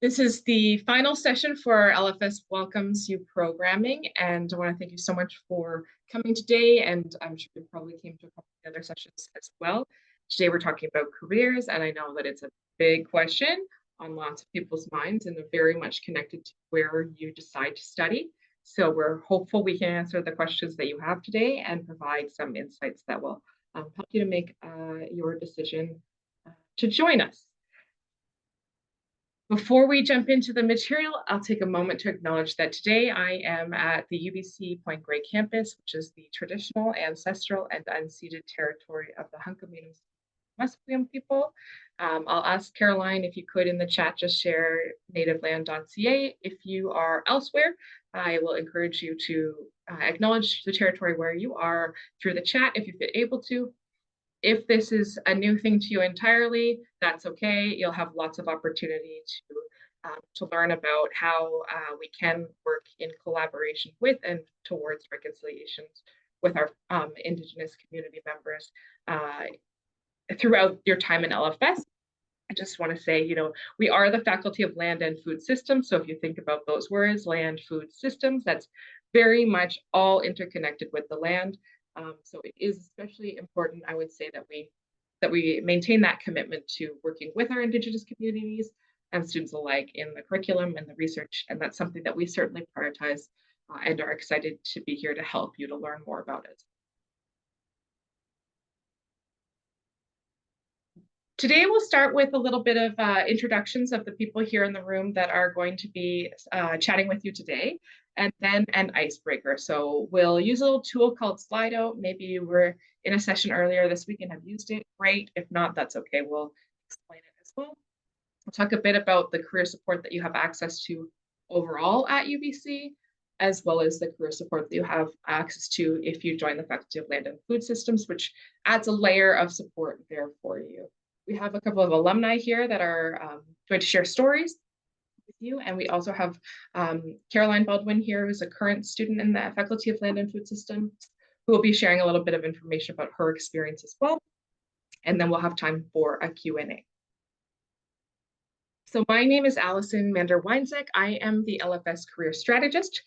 This is the final session for our LFS Welcomes You programming, and I want to thank you so much for coming today, and I'm sure you probably came to a couple of other sessions as well. Today we're talking about careers, and I know that it's a big question on lots of people's minds and very much connected to where you decide to study. So we're hopeful we can answer the questions that you have today and provide some insights that will help you to make your decision to join us. Before we jump into the material, I'll take a moment to acknowledge that today I am at the UBC Point Grey campus, which is the traditional, ancestral, and unceded territory of the Hunkaminam Musqueam people. I'll ask Caroline if you could in the chat just share nativeland.ca. If you are elsewhere, I will encourage you to acknowledge the territory where you are through the chat if you've been able to. If this is a new thing to you entirely, that's okay. You'll have lots of opportunity to learn about how we can work in collaboration with and towards reconciliations with our Indigenous community members throughout your time in LFS. I just want to say, we are the Faculty of Land and Food Systems. So if you think about those words, land, food, systems, that's very much all interconnected with the land. So it is especially important, I would say, that we maintain that commitment to working with our Indigenous communities and students alike in the curriculum and the research. And that's something that we certainly prioritize and are excited to be here to help you to learn more about it. Today, we'll start with a little bit of introductions of the people here in the room that are going to be chatting with you today, and then an icebreaker. So we'll use a little tool called Slido. Maybe you were in a session earlier this week and have used it. Great. If not, that's okay. We'll explain it as well. We'll talk a bit about the career support that you have access to overall at UBC, as well as the career support that you have access to if you join the Faculty of Land and Food Systems, which adds a layer of support there for you. We have a couple of alumni here that are going to share stories with you. And we also have Caroline Baldwin here, who's a current student in the Faculty of Land and Food Systems, who will be sharing a little bit of information about her experience as well. And then we'll have time for a Q&A. So my name is Allison Mander-Wionzek. I am the LFS Career Strategist.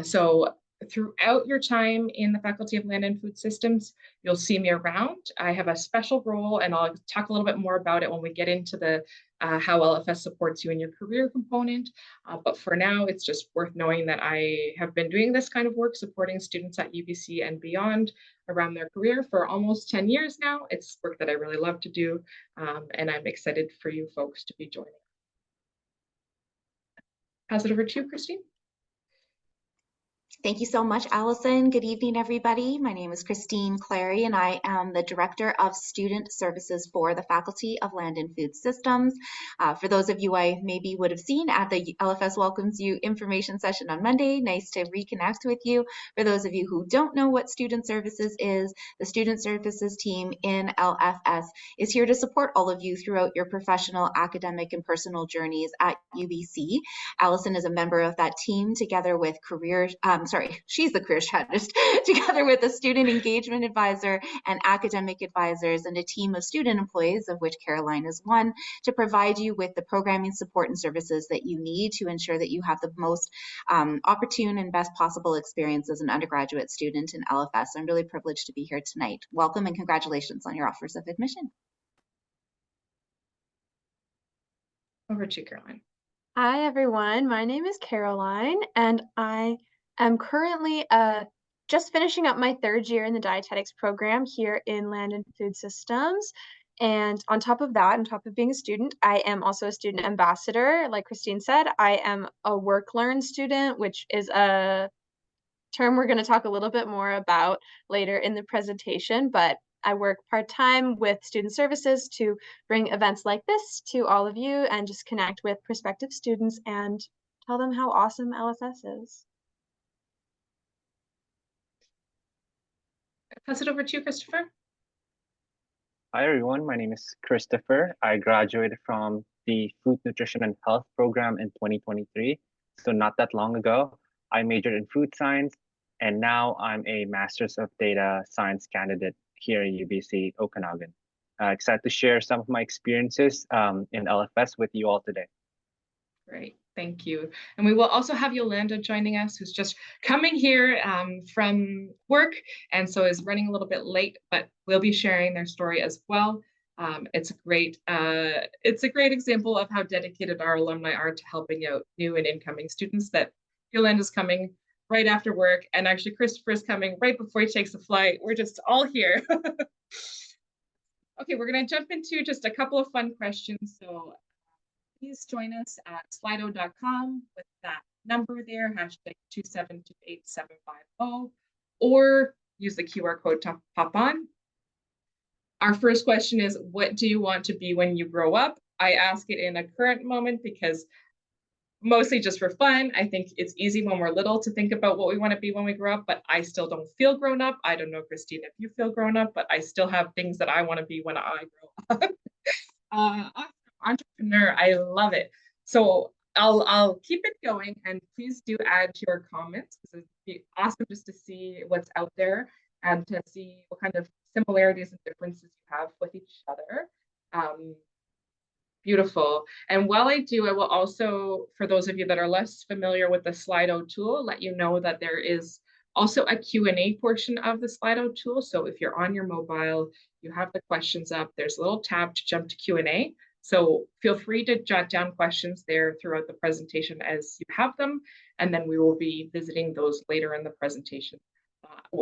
So throughout your time in the Faculty of Land and Food Systems, you'll see me around. I have a special role, and I'll talk a little bit more about it when we get into the how LFS supports you in your career component. But for now, it's just worth knowing that I have been doing this kind of work, supporting students at UBC and beyond around their career for almost 10 years now. It's work that I really love to do, and I'm excited for you folks to be joining. Pass it over to you, Christine. Thank you so much, Allison. Good evening, everybody. My name is Christine Clary, and I am the Director of Student Services for the Faculty of Land and Food Systems. For those of you I maybe would have seen at the LFS Welcomes You information session on Monday, nice to reconnect with you. For those of you who don't know what Student Services is, the Student Services team in LFS is here to support all of you throughout your professional, academic, and personal journeys at UBC. Allison is a member of that team together with she's the career strategist, together with a student engagement advisor and academic advisors and a team of student employees, of which Caroline is one, to provide you with the programming support and services that you need to ensure that you have the most opportune and best possible experience as an undergraduate student in LFS. I'm really privileged to be here tonight. Welcome and congratulations on your offers of admission. Over to you, Caroline. Hi, everyone. My name is Caroline, and I am currently just finishing up my third year in the dietetics program here in Land and Food Systems. And on top of that, on top of being a student, I am also a student ambassador. Like Christine said, I am a work-learn student, which is a term we're going to talk a little bit more about later in the presentation, but I work part-time with student services to bring events like this to all of you and just connect with prospective students and tell them how awesome LFS is. Pass it over to you, Christopher. Hi, everyone. My name is Christopher. I graduated from the Food, Nutrition, and Health program in 2023. So not that long ago. I majored in food science, and now I'm a Master's of Data Science candidate here at UBC Okanagan. Excited to share some of my experiences in LFS with you all today. Great, thank you. And we will also have Yolanda joining us, who's just coming here from work, and so is running a little bit late, but will be sharing their story as well. It's a great example of how dedicated our alumni are to helping out new and incoming students. That Yolanda's coming right after work, and actually Christopher's coming right before he takes a flight. We're just all here. Okay, we're going to jump into just a couple of fun questions. So please join us at slido.com with that number there, hashtag 2728750, or use the QR code to pop on. Our first question is, what do you want to be when you grow up? I ask it in a current moment because mostly just for fun. I think it's easy when we're little to think about what we want to be when we grow up, but I still don't feel grown up. I don't know, Christine, if you feel grown up, but I still have things that I want to be when I grow up. Entrepreneur, I love it. So I'll keep it going, and please do add your comments, because it'd be awesome just to see what's out there and to see what kind of similarities and differences you have with each other. Beautiful. And while I do, I will also, for those of you that are less familiar with the Slido tool, let you know that there is also a Q&A portion of the Slido tool. So if you're on your mobile, you have the questions up, there's a little tab to jump to Q&A. So feel free to jot down questions there throughout the presentation as you have them, and then we will be visiting those later in the presentation,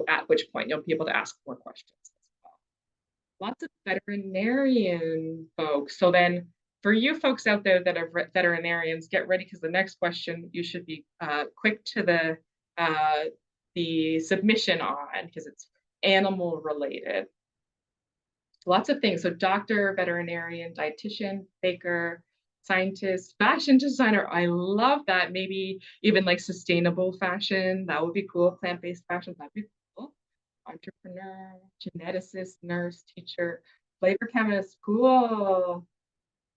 at which point you'll be able to ask more questions as well. Lots of veterinarian folks. So then for you folks out there that are veterinarians, get ready, because the next question you should be quick to the submission on, because it's animal related. Lots of things. So doctor, veterinarian, dietitian, baker, scientist, fashion designer. I love that. Maybe even like sustainable fashion. That would be cool. Plant-based fashion. That'd be cool. Entrepreneur, geneticist, nurse, teacher, flavor chemist. Cool.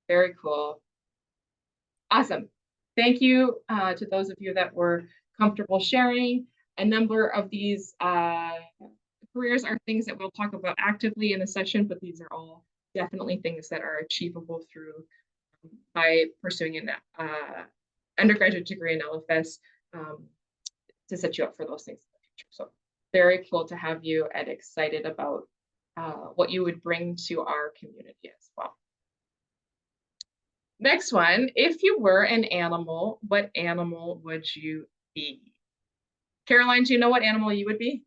Very cool. Awesome. Thank you to those of you that were comfortable sharing. A number of these careers are things that we'll talk about actively in the session, but these are all definitely things that are achievable through by pursuing an undergraduate degree in LFS to set you up for those things in the future. So very cool to have you, and excited about what you would bring to our community as well. Next one, if you were an animal, what animal would you be? Caroline, do you know what animal you would be?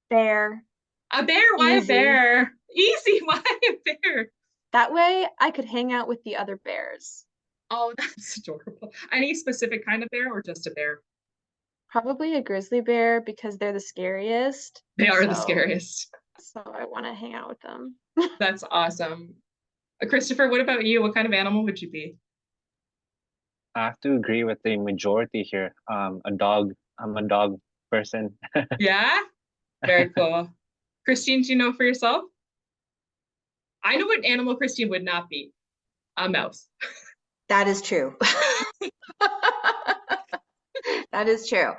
Bear. A bear? Why Easy. a bear? Easy, why a bear? That way I could hang out with the other bears. Oh, that's adorable. Any specific kind of bear or just a bear? Probably a grizzly bear, because they're the scariest. They are the scariest. So I want to hang out with them. That's awesome. Christopher, what about you? What kind of animal would you be? I have to agree with the majority here. A dog. I'm a dog person. Yeah? Very cool. Christine, do you know for yourself? I know what animal Christine would not be. A mouse. That is true. That is true.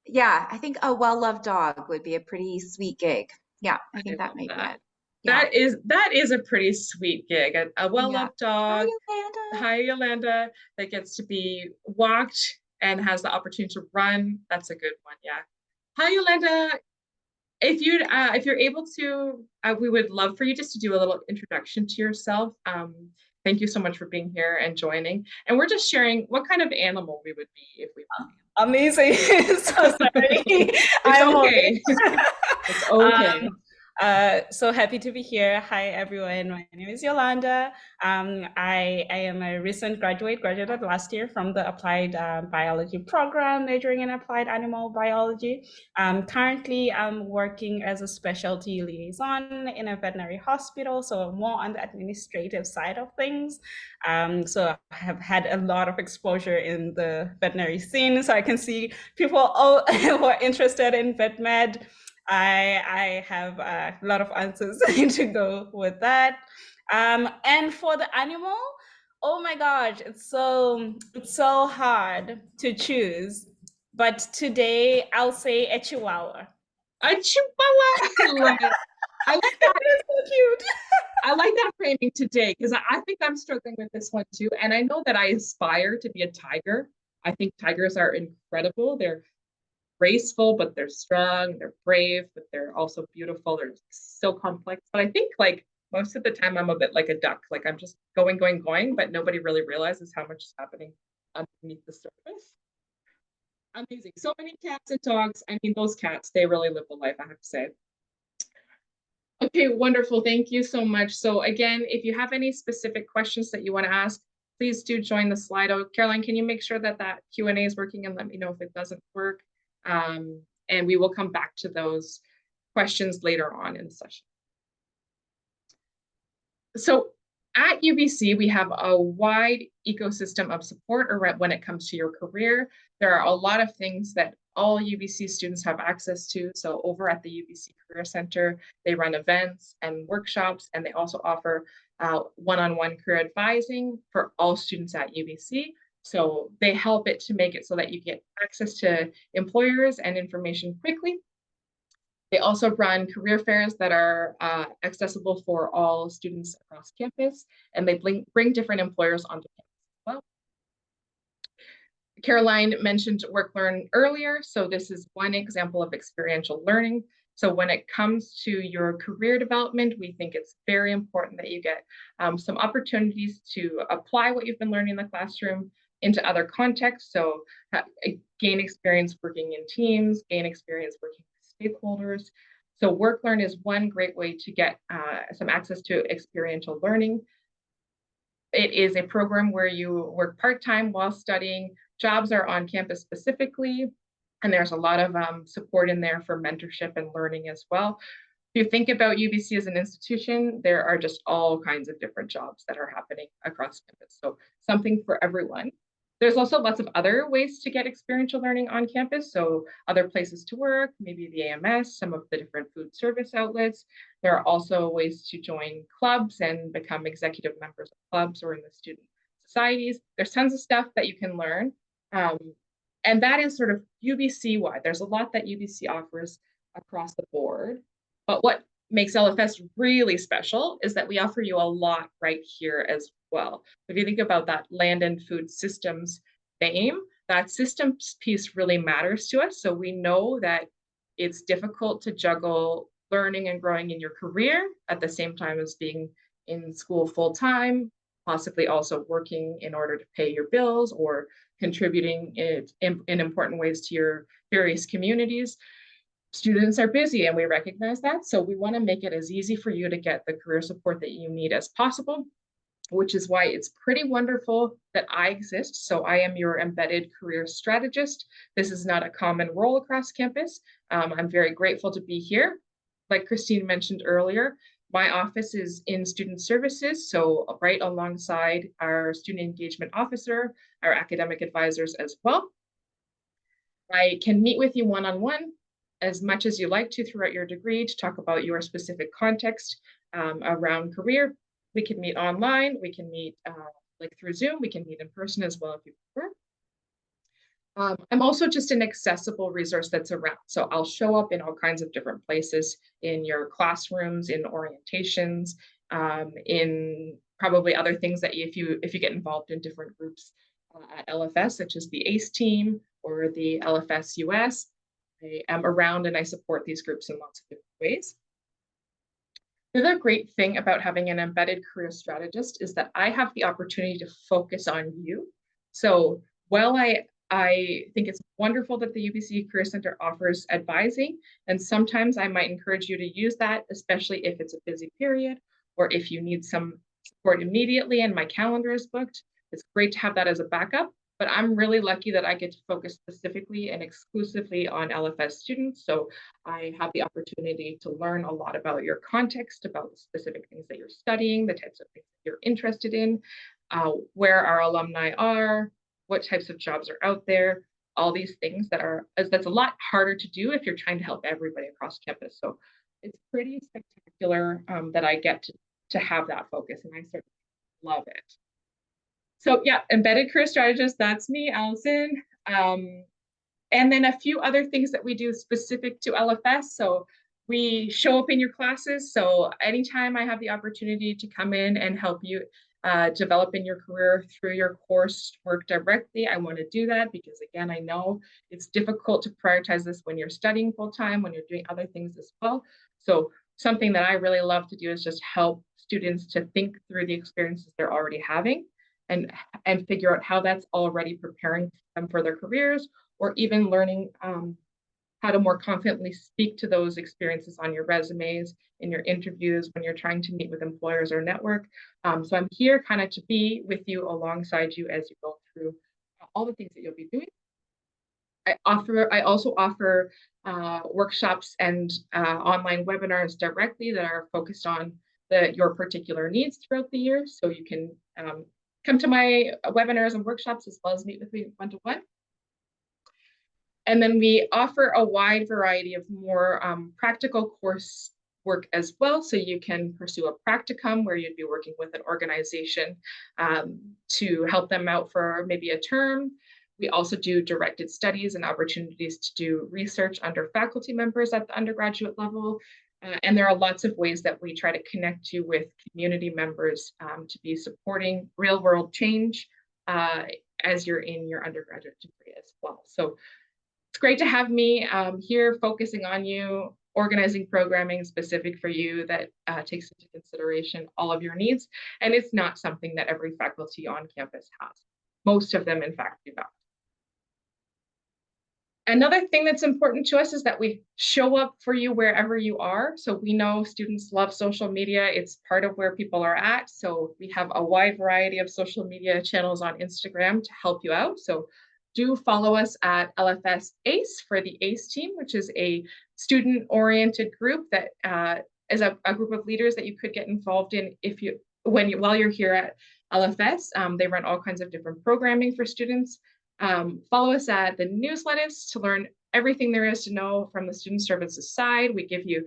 Yeah, I think a well-loved dog would be a pretty sweet gig. Yeah, I think that may be it. Yeah. That is a pretty sweet gig. A well-loved dog. Hi, Yolanda. Hi, Yolanda. That gets to be walked and has the opportunity to run. That's a good one. Yeah. Hi, Yolanda. If you're able to, we would love for you just to do a little introduction to yourself. Thank you so much for being here and joining. And we're just sharing what kind of animal we would be if we were. Amazing. So sorry. It's okay. It's okay. So happy to be here. Hi, everyone. My name is Yolanda. I am a recent graduated last year from the applied biology program, majoring in applied animal biology. Currently, I'm working as a specialty liaison in a veterinary hospital, so more on the administrative side of things. So I have had a lot of exposure in the veterinary scene, so I can see people who are interested in vet med. I have a lot of answers to go with that. And for the animal, oh my gosh, it's so hard to choose. But today I'll say a chihuahua. A chihuahua. I love it. I like that. That's so cute. I like that framing today because I think I'm struggling with this one too. And I know that I aspire to be a tiger. I think tigers are incredible. They're graceful, but they're strong. They're brave, but they're also beautiful. They're so complex. But I think like most of the time I'm a bit like a duck. Like I'm just going, but nobody really realizes how much is happening underneath the surface. Amazing. So many cats and dogs. I mean, those cats, they really live the life, I have to say. Okay, wonderful. Thank you so much. So again, if you have any specific questions that you want to ask, please do join the Slido. Caroline, can you make sure that that Q&A is working and let me know if it doesn't work? And we will come back to those questions later on in the session. So at UBC, we have a wide ecosystem of support when it comes to your career. There are a lot of things that all UBC students have access to. So over at the UBC Career Center, they run events and workshops, and they also offer one-on-one career advising for all students at UBC. So they help it to make it so that you get access to employers and information quickly. They also run career fairs that are accessible for all students across campus, and they bring different employers onto campus as well. Caroline mentioned Work Learn earlier, so this is one example of experiential learning. So when it comes to your career development, we think it's very important that you get some opportunities to apply what you've been learning in the classroom into other contexts. So gain experience working in teams, gain experience working with stakeholders. So Work Learn is one great way to get some access to experiential learning. It is a program where you work part-time while studying. Jobs are on campus specifically, and there's a lot of support in there for mentorship and learning as well. If you think about UBC as an institution, there are just all kinds of different jobs that are happening across campus. So something for everyone. There's also lots of other ways to get experiential learning on campus. So other places to work, maybe the AMS, some of the different food service outlets. There are also ways to join clubs and become executive members of clubs or in the student societies. There's tons of stuff that you can learn. And that is sort of UBC-wide. There's a lot that UBC offers across the board. But what makes LFS really special is that we offer you a lot right here as well. If you think about that land and food systems theme, that systems piece really matters to us. So we know that it's difficult to juggle learning and growing in your career at the same time as being in school full-time, possibly also working in order to pay your bills or contributing in important ways to your various communities. Students are busy and we recognize that. So we want to make it as easy for you to get the career support that you need as possible, which is why it's pretty wonderful that I exist. So I am your embedded career strategist. This is not a common role across campus. I'm very grateful to be here. Like Christine mentioned earlier, my office is in student services, so right alongside our student engagement officer, our academic advisors as well. I can meet with you one-on-one as much as you like to throughout your degree to talk about your specific context around career. We can meet online, we can meet like through Zoom, we can meet in person as well if you prefer. I'm also just an accessible resource that's around. So I'll show up in all kinds of different places in your classrooms, in orientations, in probably other things that if you get involved in different groups at LFS, such as the ACE team or the LFS US, I am around and I support these groups in lots of different ways. The other great thing about having an embedded career strategist is that I have the opportunity to focus on you. So while I think it's wonderful that the UBC Career Center offers advising, and sometimes I might encourage you to use that, especially if it's a busy period or if you need some support immediately and my calendar is booked. It's great to have that as a backup, but I'm really lucky that I get to focus specifically and exclusively on LFS students. So I have the opportunity to learn a lot about your context, about the specific things that you're studying, the types of things that you're interested in, where our alumni are, what types of jobs are out there, all these things that's a lot harder to do if you're trying to help everybody across campus. So it's pretty spectacular that I get to have that focus, and I certainly love it. So yeah, embedded career strategist, that's me, Allison. And then a few other things that we do specific to LFS. So We show up in your classes, so anytime I have the opportunity to come in and help you develop in your career through your coursework directly, I want to do that because, again, I know it's difficult to prioritize this when you're studying full-time, when you're doing other things as well. So something that I really love to do is just help students to think through the experiences they're already having and figure out how that's already preparing them for their careers, or even learning how to more confidently speak to those experiences on your resumes, in your interviews, when you're trying to meet with employers or network. So I'm here kind of to be with you, alongside you as you go through all the things that you'll be doing. I also offer workshops and online webinars directly that are focused on your particular needs throughout the year. So you can come to my webinars and workshops as well as meet with me one-to-one. And then we offer a wide variety of more practical course work as well. So you can pursue a practicum where you'd be working with an organization to help them out for maybe a term. We also do directed studies and opportunities to do research under faculty members at the undergraduate level. And there are lots of ways that we try to connect you with community members to be supporting real world change as you're in your undergraduate degree as well. So it's great to have me here focusing on you, organizing programming specific for you that takes into consideration all of your needs. And it's not something that every faculty on campus has. Most of them, in fact, do not. Another thing that's important to us is that we show up for you wherever you are. So we know students love social media. It's part of where people are at. So we have a wide variety of social media channels on Instagram to help you out. So do follow us at LFS ACE for the ACE team, which is a student-oriented group that is a group of leaders that you could get involved in while you're here at LFS. They run all kinds of different programming for students. Follow us at the newsletters to learn everything there is to know from the student services side. We give you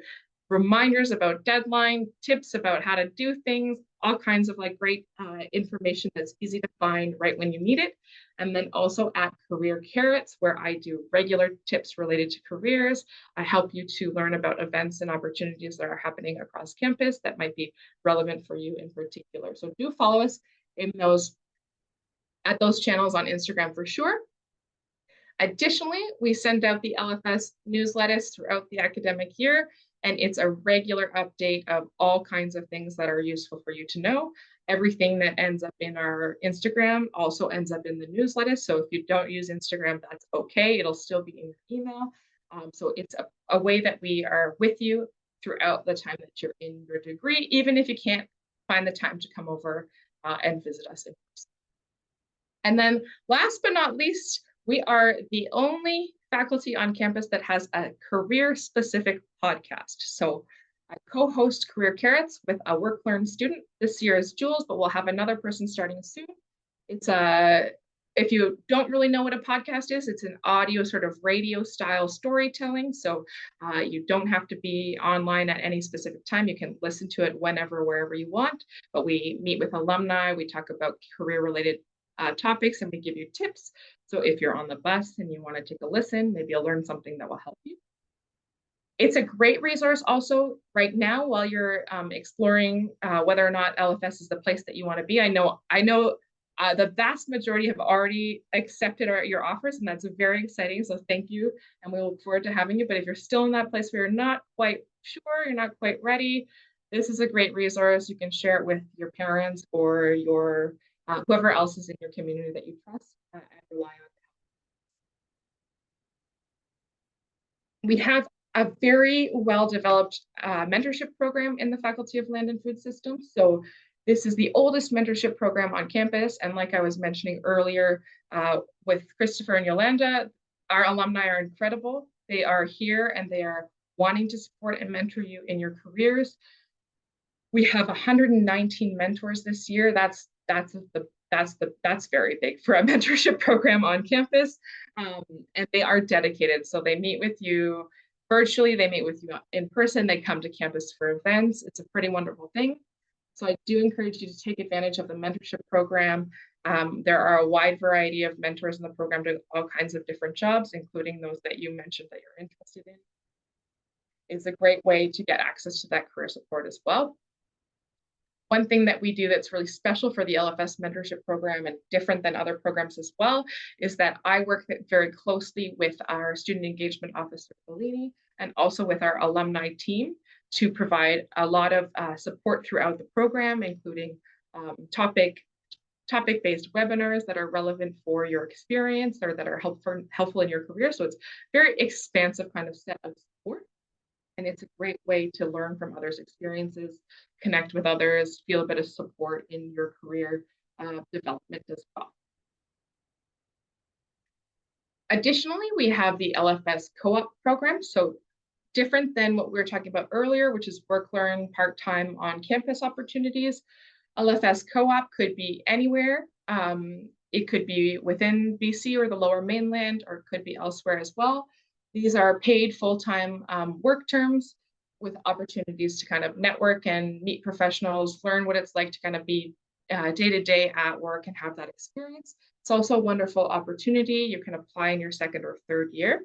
reminders about deadline, tips about how to do things, all kinds of great information that's easy to find right when you need it. And then also at Career Carrots, where I do regular tips related to careers. I help you to learn about events and opportunities that are happening across campus that might be relevant for you in particular. So do follow us at those channels on Instagram for sure. Additionally, we send out the LFS newsletters throughout the academic year, and it's a regular update of all kinds of things that are useful for you to know. Everything that ends up in our Instagram also ends up in the newsletter. So if you don't use Instagram, that's okay. It'll still be in your email. So it's a way that we are with you throughout the time that you're in your degree, even if you can't find the time to come over and visit us in person. And then last but not least, we are the only faculty on campus that has a career-specific podcast. So I co-host Career Carrots with a work-learn student. This year is Jules, but we'll have another person starting soon. It's if you don't really know what a podcast is, it's an audio sort of radio style storytelling. So you don't have to be online at any specific time. You can listen to it whenever, wherever you want. But we meet with alumni. We talk about career-related topics, and we give you tips. So if you're on the bus and you want to take a listen, maybe you'll learn something that will help you. It's a great resource also right now while you're exploring whether or not LFS is the place that you want to be. I know the vast majority have already accepted your offers, and that's very exciting. So thank you, and we look forward to having you. But if you're still in that place where you're not quite sure, you're not quite ready, this is a great resource. You can share it with your parents or your whoever else is in your community that you trust and rely on. We have a very well-developed mentorship program in the Faculty of Land and Food Systems. So this is the oldest mentorship program on campus. And like I was mentioning earlier with Christopher and Yolanda, our alumni are incredible. They are here and they are wanting to support and mentor you in your careers. We have 119 mentors this year. That's very big for a mentorship program on campus. And they are dedicated. So they meet with you virtually, they meet with you in person, they come to campus for events. It's a pretty wonderful thing. So I do encourage you to take advantage of the mentorship program. There are a wide variety of mentors in the program doing all kinds of different jobs, including those that you mentioned that you're interested in. is a great way to get access to that career support as well. One thing that we do that's really special for the LFS mentorship program and different than other programs as well is that I work very closely with our student engagement officer, Bellini, and also with our alumni team to provide a lot of support throughout the program, including topic-based webinars that are relevant for your experience or that are helpful in your career. So it's very expansive kind of set of support. And it's a great way to learn from others' experiences, connect with others, feel a bit of support in your career development as well. Additionally, we have the LFS co-op program. So different than what we were talking about earlier, which is work, learn, part-time on-campus opportunities. LFS co-op could be anywhere. It could be within BC or the Lower Mainland, or it could be elsewhere as well. These are paid full-time work terms with opportunities to kind of network and meet professionals, learn what it's like to kind of be day-to-day at work and have that experience. It's also a wonderful opportunity. You can apply in your second or third year.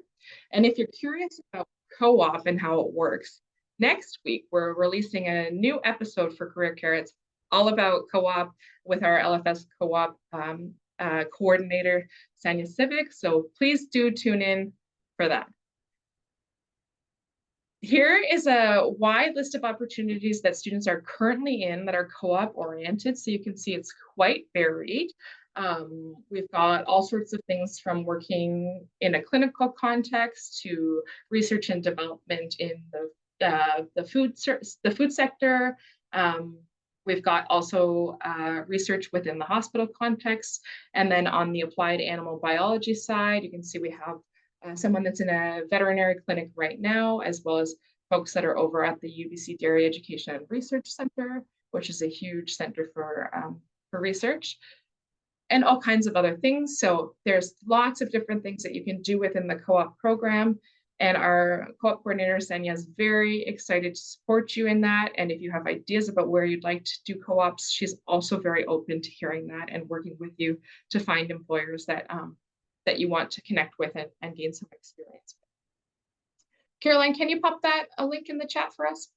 And if you're curious about co-op and how it works, next week we're releasing a new episode for Career Carrots all about co-op with our LFS co-op coordinator, Sanya Civic. So please do tune in for that. Here is a wide list of opportunities that students are currently in that are co-op oriented. So you can see it's quite varied. We've got all sorts of things from working in a clinical context to research and development in the food sector. We've got also research within the hospital context. And then on the applied animal biology side, you can see we have someone that's in a veterinary clinic right now, as well as folks that are over at the UBC Dairy Education and Research Center, which is a huge center for research, and all kinds of other things. So there's lots of different things that you can do within the co-op program. And our co-op coordinator, Sanya, is very excited to support you in that. And if you have ideas about where you'd like to do co-ops, she's also very open to hearing that and working with you to find employers that you want to connect with and gain some experience with. Caroline, can you pop a link in the chat for us?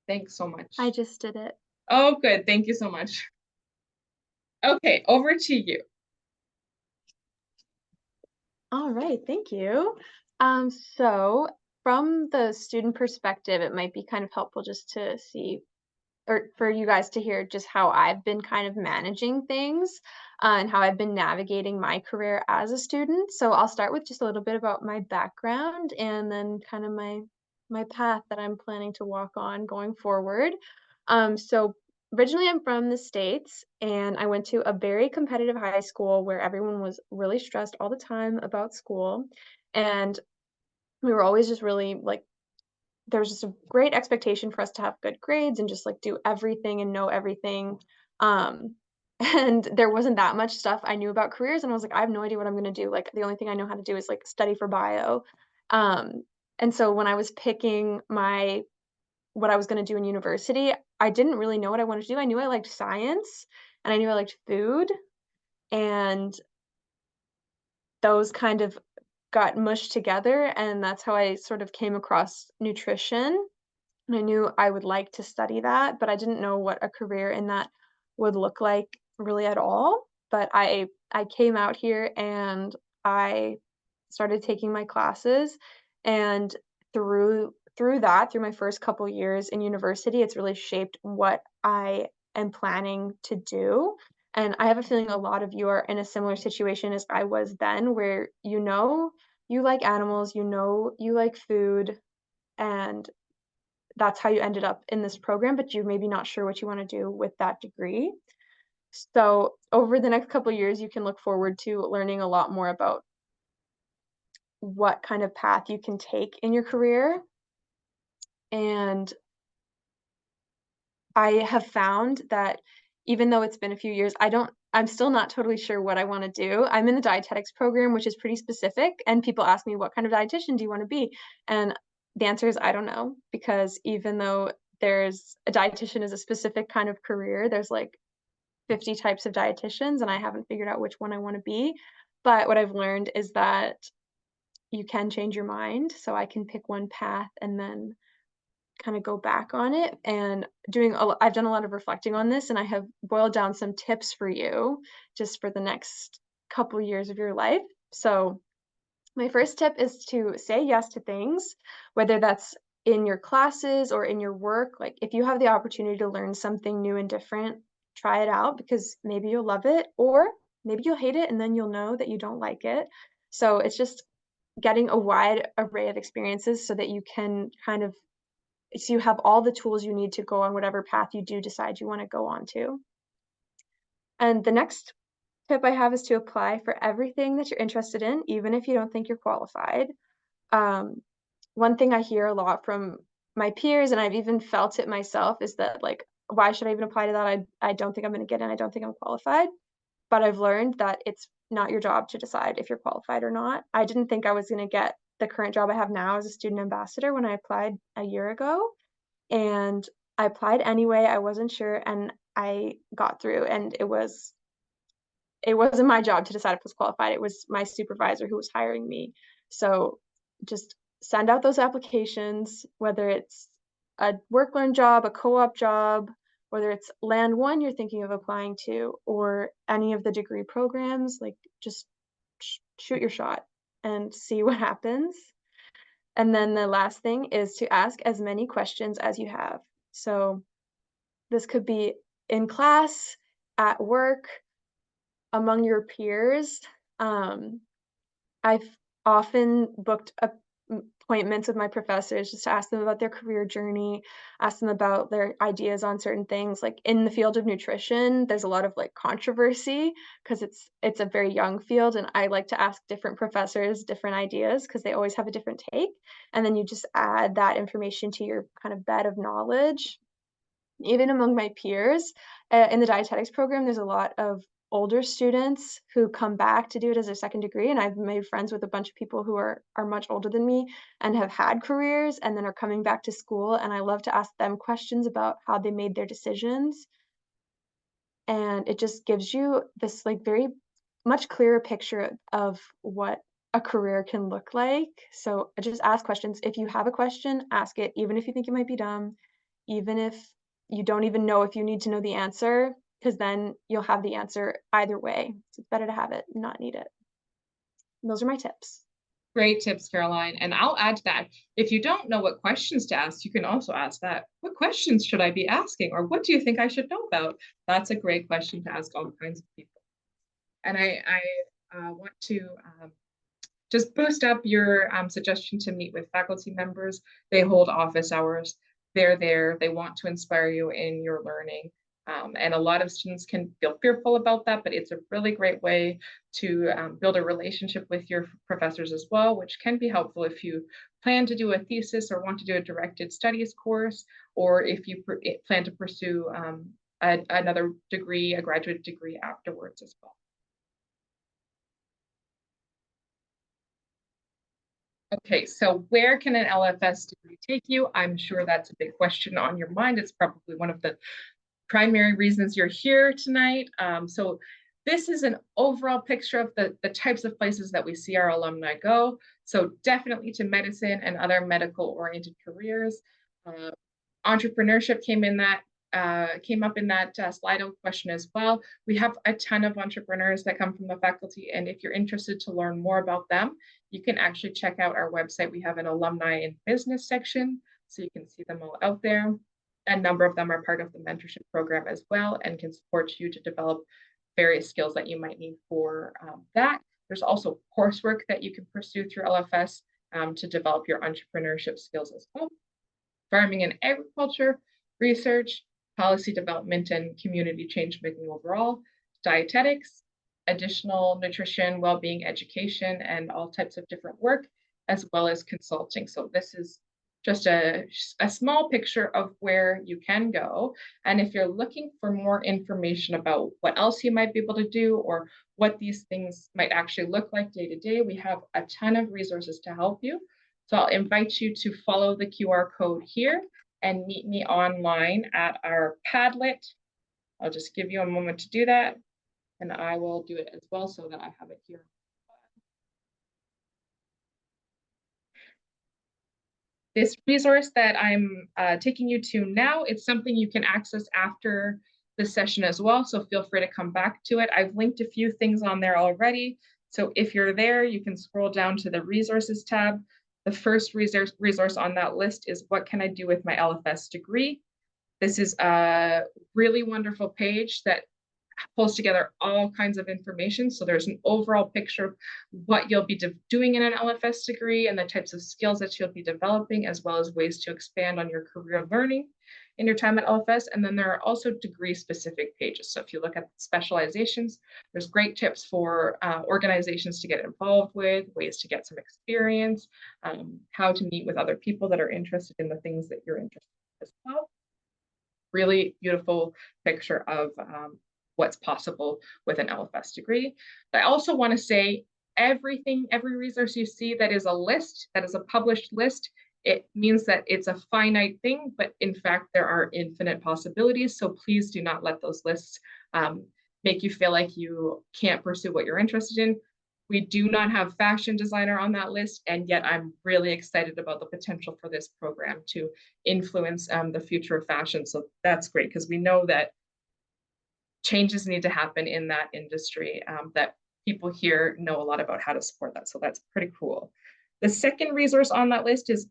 Thanks so much. I just did it. Oh, good. Thank you so much. Okay, over to you. All right, thank you. So from the student perspective, it might be kind of helpful just to see, or for you guys to hear just how I've been kind of managing things and how I've been navigating my career as a student. So I'll start with just a little bit about my background and then kind of my path that I'm planning to walk on going forward. So originally I'm from the States, and I went to a very competitive high school where everyone was really stressed all the time about school. And we were always just really like, there was just a great expectation for us to have good grades and just like do everything and know everything. And there wasn't that much stuff I knew about careers, and I was like, I have no idea what I'm gonna do. Like the only thing I know how to do is like study for bio. And so when I was picking what I was gonna do in university, I didn't really know what I wanted to do. I knew I liked science and I knew I liked food, and those kind of got mushed together, and that's how I sort of came across nutrition. And I knew I would like to study that, but I didn't know what a career in that would look like really at all. But I came out here and I started taking my classes, and through my first couple years in university, it's really shaped what I am planning to do. And I have a feeling a lot of you are in a similar situation as I was then, where you like animals, you like food, and that's how you ended up in this program, but you're maybe not sure what you want to do with that degree. So over the next couple of years, you can look forward to learning a lot more about what kind of path you can take in your career. And I have found that even though it's been a few years, I'm still not totally sure what I want to do. I'm in the dietetics program, which is pretty specific, and people ask me, what kind of dietitian do you want to be? And the answer is I don't know, because even though there's a dietitian is a specific kind of career, there's like 50 types of dietitians, and I haven't figured out which one I want to be. But what I've learned is that you can change your mind. So I can pick one path and then kind of go back on it. And I've done a lot of reflecting on this, and I have boiled down some tips for you just for the next couple years of your life. So my first tip is to say yes to things, whether that's in your classes or in your work. Like if you have the opportunity to learn something new and different, try it out, because maybe you'll love it, or maybe you'll hate it and then you'll know that you don't like it. So it's just getting a wide array of experiences so that you can so you have all the tools you need to go on whatever path you do decide you want to go on to. And the next tip I have is to apply for everything that you're interested in, even if you don't think you're qualified. One thing I hear a lot from my peers, and I've even felt it myself, is that like, why should I even apply to that? I don't think I'm going to get in. I don't think I'm qualified. But I've learned that it's not your job to decide if you're qualified or not. I didn't think I was going to get the current job I have now as a student ambassador when I applied a year ago. And I applied anyway. I wasn't sure, and I got through, and it wasn't my job to decide if I was qualified. It was my supervisor who was hiring me. So just send out those applications, whether it's a work-learn job, a co-op job, whether it's Land 1 you're thinking of applying to, or any of the degree programs. Like, just shoot your shot and see what happens. And then the last thing is to ask as many questions as you have. So this could be in class, at work, among your peers. I've often booked appointments with my professors just to ask them about their career journey, ask them about their ideas on certain things. Like in the field of nutrition, there's a lot of like controversy because it's a very young field, and I like to ask different professors different ideas because they always have a different take. And then you just add that information to your kind of bed of knowledge. Even among my peers in the dietetics program, there's a lot of older students who come back to do it as a second degree, and I've made friends with a bunch of people who are much older than me and have had careers and then are coming back to school, and I love to ask them questions about how they made their decisions. And it just gives you this like very much clearer picture of what a career can look like. So just ask questions. If you have a question, ask it, even if you think it might be dumb, even if you don't even know if you need to know the answer, because then you'll have the answer either way. So it's better to have it and not need it. And those are my tips. Great tips, Caroline. And I'll add to that. If you don't know what questions to ask, you can also ask that. What questions should I be asking? Or what do you think I should know about? That's a great question to ask all kinds of people. And I want to just boost up your suggestion to meet with faculty members. They hold office hours. They're there. They want to inspire you in your learning. And a lot of students can feel fearful about that, but it's a really great way to build a relationship with your professors as well, which can be helpful if you plan to do a thesis or want to do a directed studies course, or if you plan to pursue another degree, a graduate degree afterwards as well. Okay, so where can an LFS degree take you? I'm sure that's a big question on your mind. It's probably one of the primary reasons you're here tonight. So this is an overall picture of the types of places that we see our alumni go. So definitely to medicine and other medical-oriented careers. Entrepreneurship came up in that Slido question as well. We have a ton of entrepreneurs that come from the faculty, and if you're interested to learn more about them, you can actually check out our website. We have an alumni and business section, so you can see them all out there. A number of them are part of the mentorship program as well and can support you to develop various skills that you might need for that. There's also coursework that you can pursue through LFS to develop your entrepreneurship skills as well. Farming and agriculture, research, policy development, and community change making overall, dietetics, additional nutrition, well-being education, and all types of different work, as well as consulting. So this is just a small picture of where you can go. And if you're looking for more information about what else you might be able to do or what these things might actually look like day to day, we have a ton of resources to help you. So I'll invite you to follow the QR code here and meet me online at our Padlet. I'll just give you a moment to do that, and I will do it as well so that I have it here. This resource that I'm taking you to now, it's something you can access after the session as well, so feel free to come back to it. I've linked a few things on there already, so if you're there, you can scroll down to the resources tab. The first resource on that list is what can I do with my LFS degree? This is a really wonderful page that pulls together all kinds of information. So there's an overall picture of what you'll be doing in an LFS degree and the types of skills that you'll be developing, as well as ways to expand on your career learning in your time at LFS. And then there are also degree-specific pages. So if you look at specializations, there's great tips for organizations to get involved with, ways to get some experience, how to meet with other people that are interested in the things that you're interested in as well. Really beautiful picture of what's possible with an LFS degree. But I also want to say every resource you see that is a list, that is a published list, it means that it's a finite thing, but in fact, there are infinite possibilities. So please do not let those lists make you feel like you can't pursue what you're interested in. We do not have fashion designer on that list, and yet I'm really excited about the potential for this program to influence the future of fashion. So that's great, because we know that changes need to happen in that industry, that people here know a lot about how to support that. So that's pretty cool. The second resource on that list is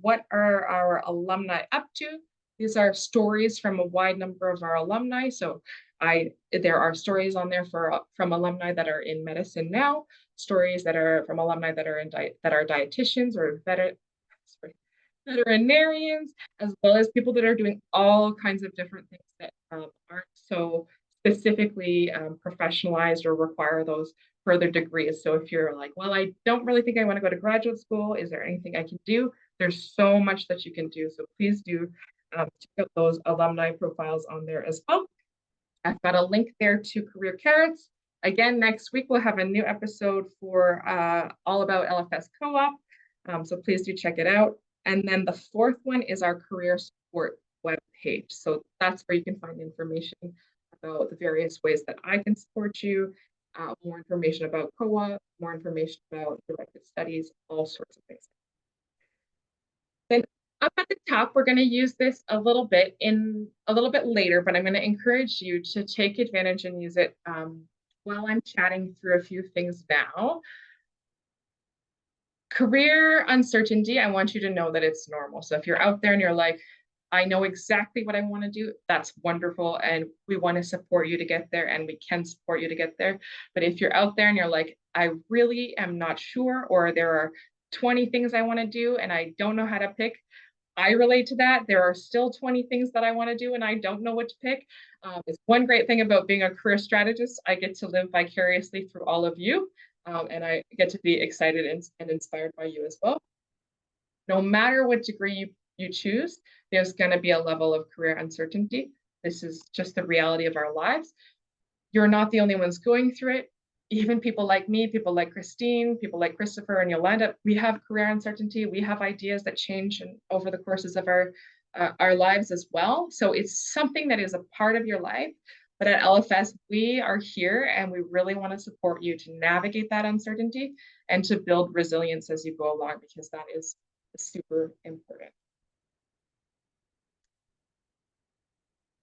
what are our alumni up to? These are stories from a wide number of our alumni. So there are stories on there from alumni that are in medicine now, stories that are from alumni that are dietitians or veterinarians, as well as people that are doing all kinds of different things that aren't so specifically professionalized or require those further degrees. So if you're like, well, I don't really think I want to go to graduate school, is there anything I can do? There's so much that you can do. So please do check out those alumni profiles on there as well. I've got a link there to Career Carrots. Again, next week we'll have a new episode for all about LFS Co-op. So please do check it out. And then the fourth one is our career support webpage. So that's where you can find information about the various ways that I can support you, more information about co-op, more information about directed studies, all sorts of things. Then up at the top, we're going to use this a little bit later, but I'm going to encourage you to take advantage and use it while I'm chatting through a few things now. Career uncertainty, I want you to know that it's normal. So if you're out there and you're like, I know exactly what I want to do, that's wonderful. And we want to support you to get there, and we can support you to get there. But if you're out there and you're like, I really am not sure, or there are 20 things I want to do and I don't know how to pick, I relate to that. There are still 20 things that I want to do and I don't know what to pick. It's one great thing about being a career strategist. I get to live vicariously through all of you. And I get to be excited and inspired by you as well. No matter what degree you choose, there's going to be a level of career uncertainty. This is just the reality of our lives. You're not the only ones going through it. Even people like me, people like Christine, people like Christopher and Yolanda, we have career uncertainty. We have ideas that change over the courses of our lives as well. So it's something that is a part of your life. But at LFS, we are here and we really want to support you to navigate that uncertainty and to build resilience as you go along, because that is super important.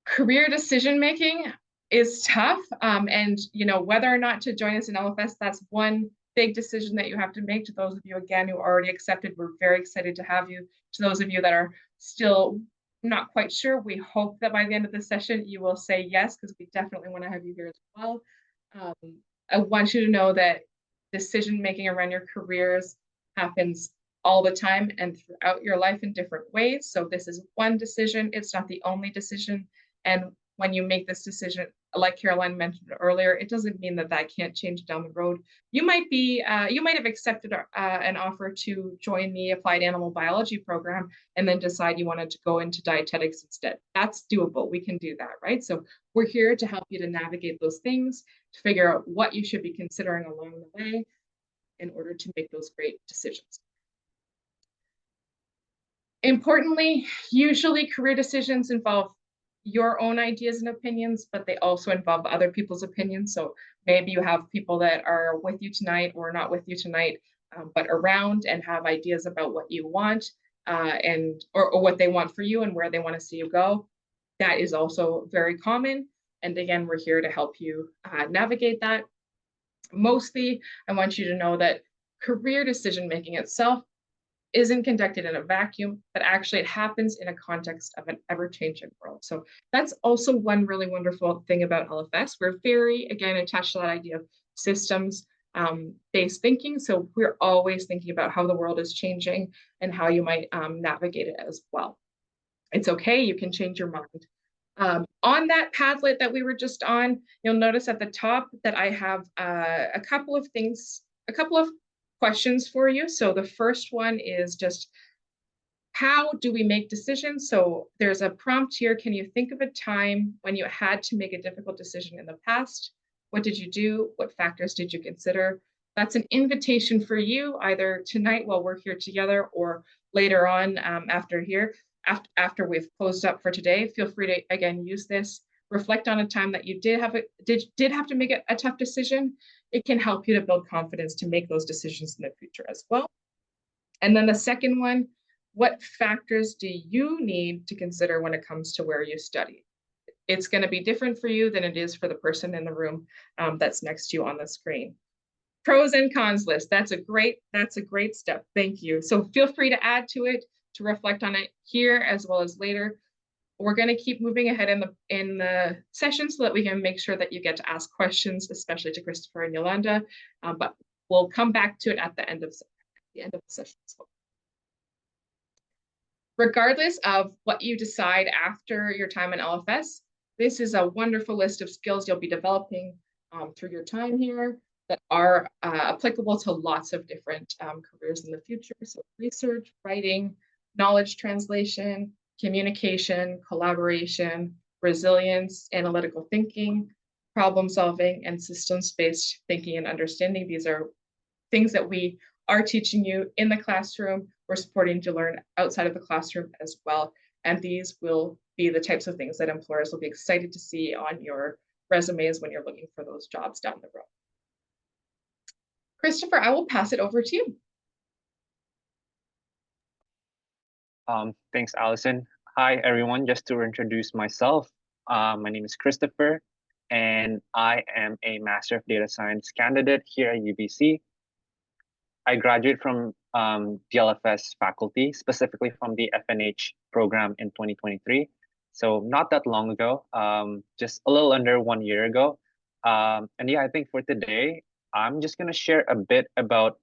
Career decision-making is tough. And whether or not to join us in LFS, that's one big decision that you have to make. To those of you, again, who already accepted, we're very excited to have you. To those of you that are still not quite sure, we hope that by the end of the session, you will say yes, because we definitely want to have you here as well. I want you to know that decision-making around your careers happens all the time and throughout your life in different ways. So this is one decision. It's not the only decision. And when you make this decision, like Caroline mentioned earlier, it doesn't mean that that can't change down the road. You might have accepted an offer to join the applied animal biology program and then decide you wanted to go into dietetics instead. That's doable. We can do that, right? So we're here to help you to navigate those things, to figure out what you should be considering along the way in order to make those great decisions. Importantly, usually career decisions involve your own ideas and opinions, but they also involve other people's opinions. So maybe you have people that are with you tonight or not with you tonight, but around and have ideas about what you want. or what they want for you and where they want to see you go. That is also very common. And again, we're here to help you navigate that. Mostly, I want you to know that career decision-making itself isn't conducted in a vacuum, but actually it happens in a context of an ever-changing world. So that's also one really wonderful thing about LFS. We're very, again, attached to that idea of systems based thinking. So we're always thinking about how the world is changing and how you might navigate it as well. It's okay, you can change your mind. On that Padlet that we were just on, you'll notice at the top that I have a couple of questions for you. So the first one is just, how do we make decisions? So there's a prompt here. Can you think of a time when you had to make a difficult decision in the past? What did you do? What factors did you consider? That's an invitation for you, either tonight while we're here together or later on after we've closed up for today. Feel free to, again, use this. Reflect on a time that you did have to make a tough decision. It can help you to build confidence to make those decisions in the future as well. And then the second one, what factors do you need to consider when it comes to where you study? It's going to be different for you than it is for the person in the room that's next to you on the screen. Pros and cons list. That's a great step. Thank you. So feel free to add to it, to reflect on it here as well as later. We're going to keep moving ahead in the session so that we can make sure that you get to ask questions, especially to Christopher and Yolanda. But we'll come back to it at the end of the session as well. Regardless of what you decide after your time in LFS, this is a wonderful list of skills you'll be developing through your time here that are applicable to lots of different careers in the future. So research, writing, knowledge translation, communication, collaboration, resilience, analytical thinking, problem solving, and systems-based thinking and understanding. These are things that we are teaching you in the classroom. We're supporting you to learn outside of the classroom as well. And these will be the types of things that employers will be excited to see on your resumes when you're looking for those jobs down the road. Christopher, I will pass it over to you. Thanks, Allison. Hi, everyone. Just to introduce myself, my name is Christopher, and I am a Master of Data Science candidate here at UBC. I graduated from the LFS faculty, specifically from the FNH program in 2023. So not that long ago, just a little under 1 year ago. And yeah, I think for today, I'm just going to share a bit about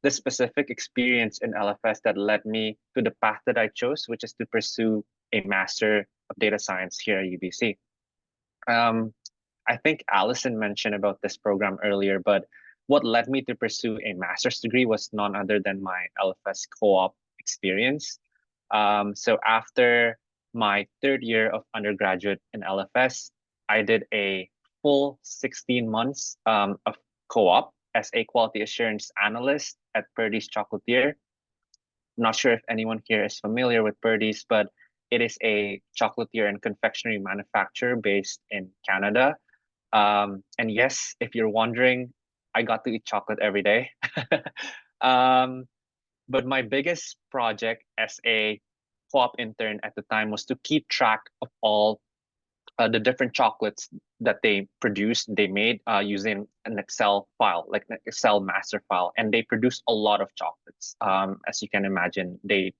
the specific experience in LFS that led me to the path that I chose, which is to pursue a Master of Data Science here at UBC. I think Allison mentioned about this program earlier, but what led me to pursue a master's degree was none other than my LFS co-op experience. So after my third year of undergraduate in LFS, I did a full 16 months of co-op as a quality assurance analyst at Purdy's Chocolatier. I'm not sure if anyone here is familiar with Purdy's, but it is a chocolatier and confectionery manufacturer based in Canada. And yes, if you're wondering, I got to eat chocolate every day. But my biggest project as a co-op intern at the time was to keep track of all the different chocolates that they made using an Excel file, like an Excel master file. And they produce a lot of chocolates. As you can imagine, they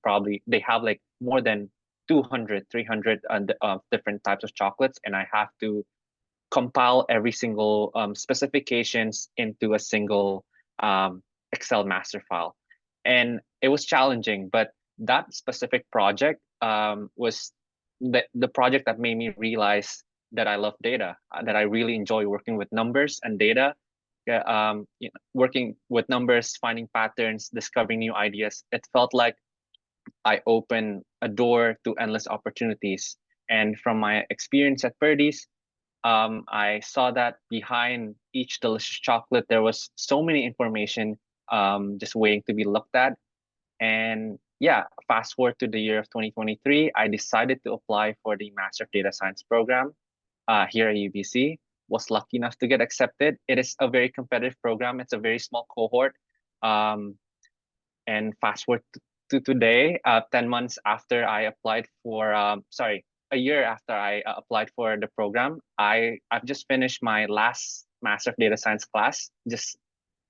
have like more than 200, 300 different types of chocolates. And I have to compile every single specifications into a single Excel master file. And it was challenging, but that specific project was the project that made me realize that I love data, that I really enjoy working with numbers and data, working with numbers, finding patterns, discovering new ideas. It felt like I opened a door to endless opportunities. And from my experience at Purdy's, I saw that behind each delicious chocolate, there was so many information just waiting to be looked at. And yeah, fast forward to the year of 2023, I decided to apply for the Master of Data Science program here at UBC. Was lucky enough to get accepted. It is a very competitive program. It's a very small cohort. And fast forward to today, 10 months after I applied for, a year after I applied for the program, I've just finished my last Master of Data Science class, just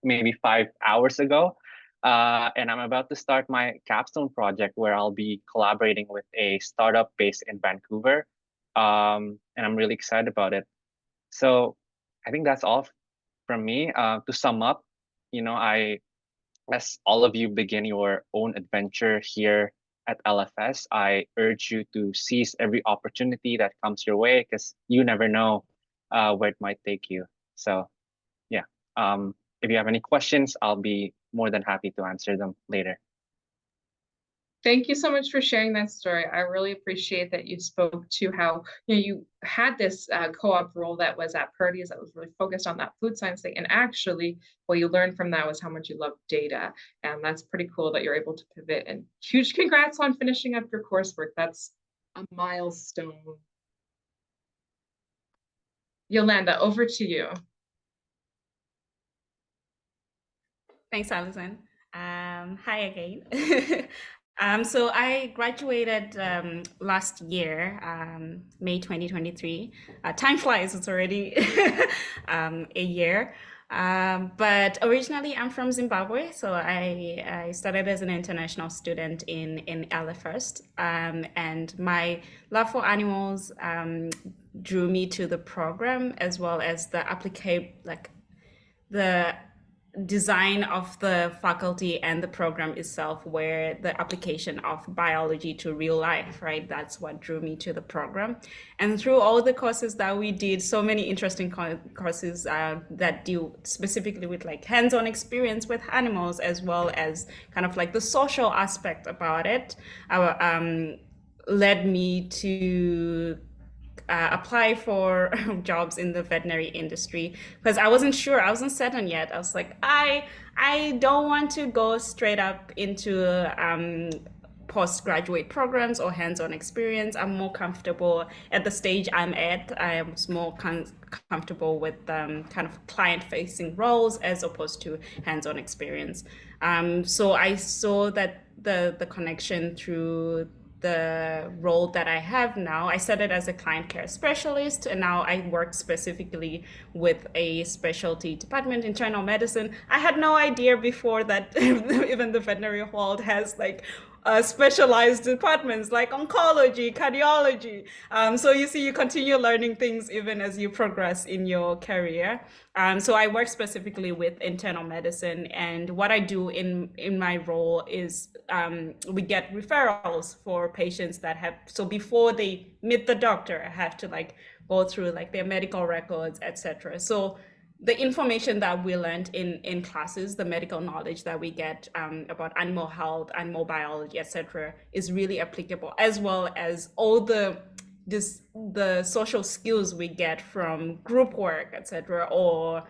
maybe 5 hours ago. And I'm about to start my capstone project where I'll be collaborating with a startup based in Vancouver. And I'm really excited about it. So I think that's all from me. To sum up, as all of you begin your own adventure here at LFS, I urge you to seize every opportunity that comes your way because you never know where it might take you. So yeah, if you have any questions, I'll be more than happy to answer them later. Thank you so much for sharing that story. I really appreciate that you spoke to how you had this co-op role that was at Purdy's that was really focused on that food science thing. And actually, what you learned from that was how much you love data. And that's pretty cool that you're able to pivot. And huge congrats on finishing up your coursework. That's a milestone. Yolanda, over to you. Thanks, Allison. Hi again. So I graduated last year, May 2023. Time flies, it's already a year. But originally I'm from Zimbabwe, so I started as an international student in LFS. And my love for animals drew me to the program, as well as the design of the faculty and the program itself, where the application of biology to real life, right? That's what drew me to the program. And through all the courses that we did, so many interesting courses that deal specifically with like hands-on experience with animals, as well as kind of like the social aspect about it, led me to apply for jobs in the veterinary industry, because I wasn't sure, I wasn't certain yet. I was like, I don't want to go straight up into postgraduate programs or hands-on experience. I'm more comfortable at the stage I'm at. I am more comfortable with kind of client-facing roles as opposed to hands-on experience. So I saw that the connection through the role that I have now. I started as a client care specialist, and now I work specifically with a specialty department, internal medicine. I had no idea before that even the veterinary world has like specialized departments like oncology, cardiology. So you see, you continue learning things even as you progress in your career. So I work specifically with internal medicine, and what I do in my role is we get referrals for patients that have, so before they meet the doctor, have to like go through like their medical records, etc. So the information that we learned in classes, the medical knowledge that we get about animal health, animal biology, etc., is really applicable, as well as all the social skills we get from group work, etc., or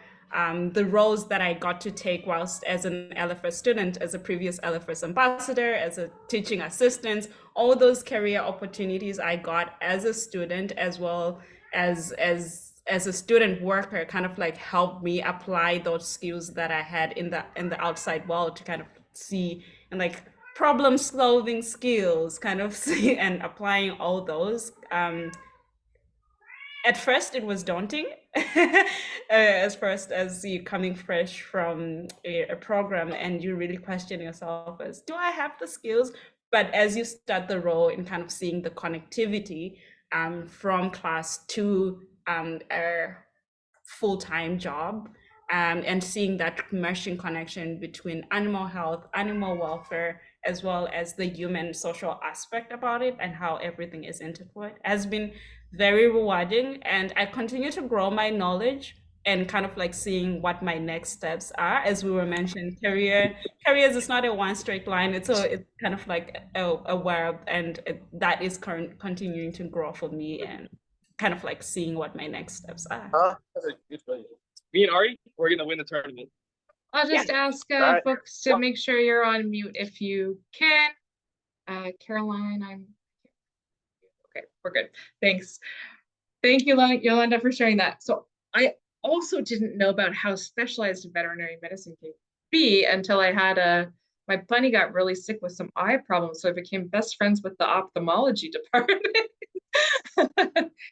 the roles that I got to take whilst as an LFS student, as a previous LFS ambassador, as a teaching assistant. All those career opportunities I got as a student, as well as a student worker, kind of like helped me apply those skills that I had in the outside world to kind of see, and like problem solving skills, kind of see, and applying all those. At first it was daunting, as first as you coming fresh from a program, and you really question yourself as, do I have the skills? But as you start the role and kind of seeing the connectivity from class to a full-time job, and seeing that meshing connection between animal health, animal welfare, as well as the human social aspect about it and how everything is intertwined, has been very rewarding. And I continue to grow my knowledge and kind of like seeing what my next steps are. As we were mentioned, careers is not a one straight line. It's kind of like a web, and that is continuing to grow for me, and kind of like seeing what my next steps are. Me and Ari, we're gonna win the tournament. I'll just ask folks to make sure you're on mute if you can. Caroline, okay, we're good. Thanks. Thank you, Yolanda, for sharing that. So I also didn't know about how specialized veterinary medicine can be until I had a my bunny got really sick with some eye problems, so I became best friends with the ophthalmology department.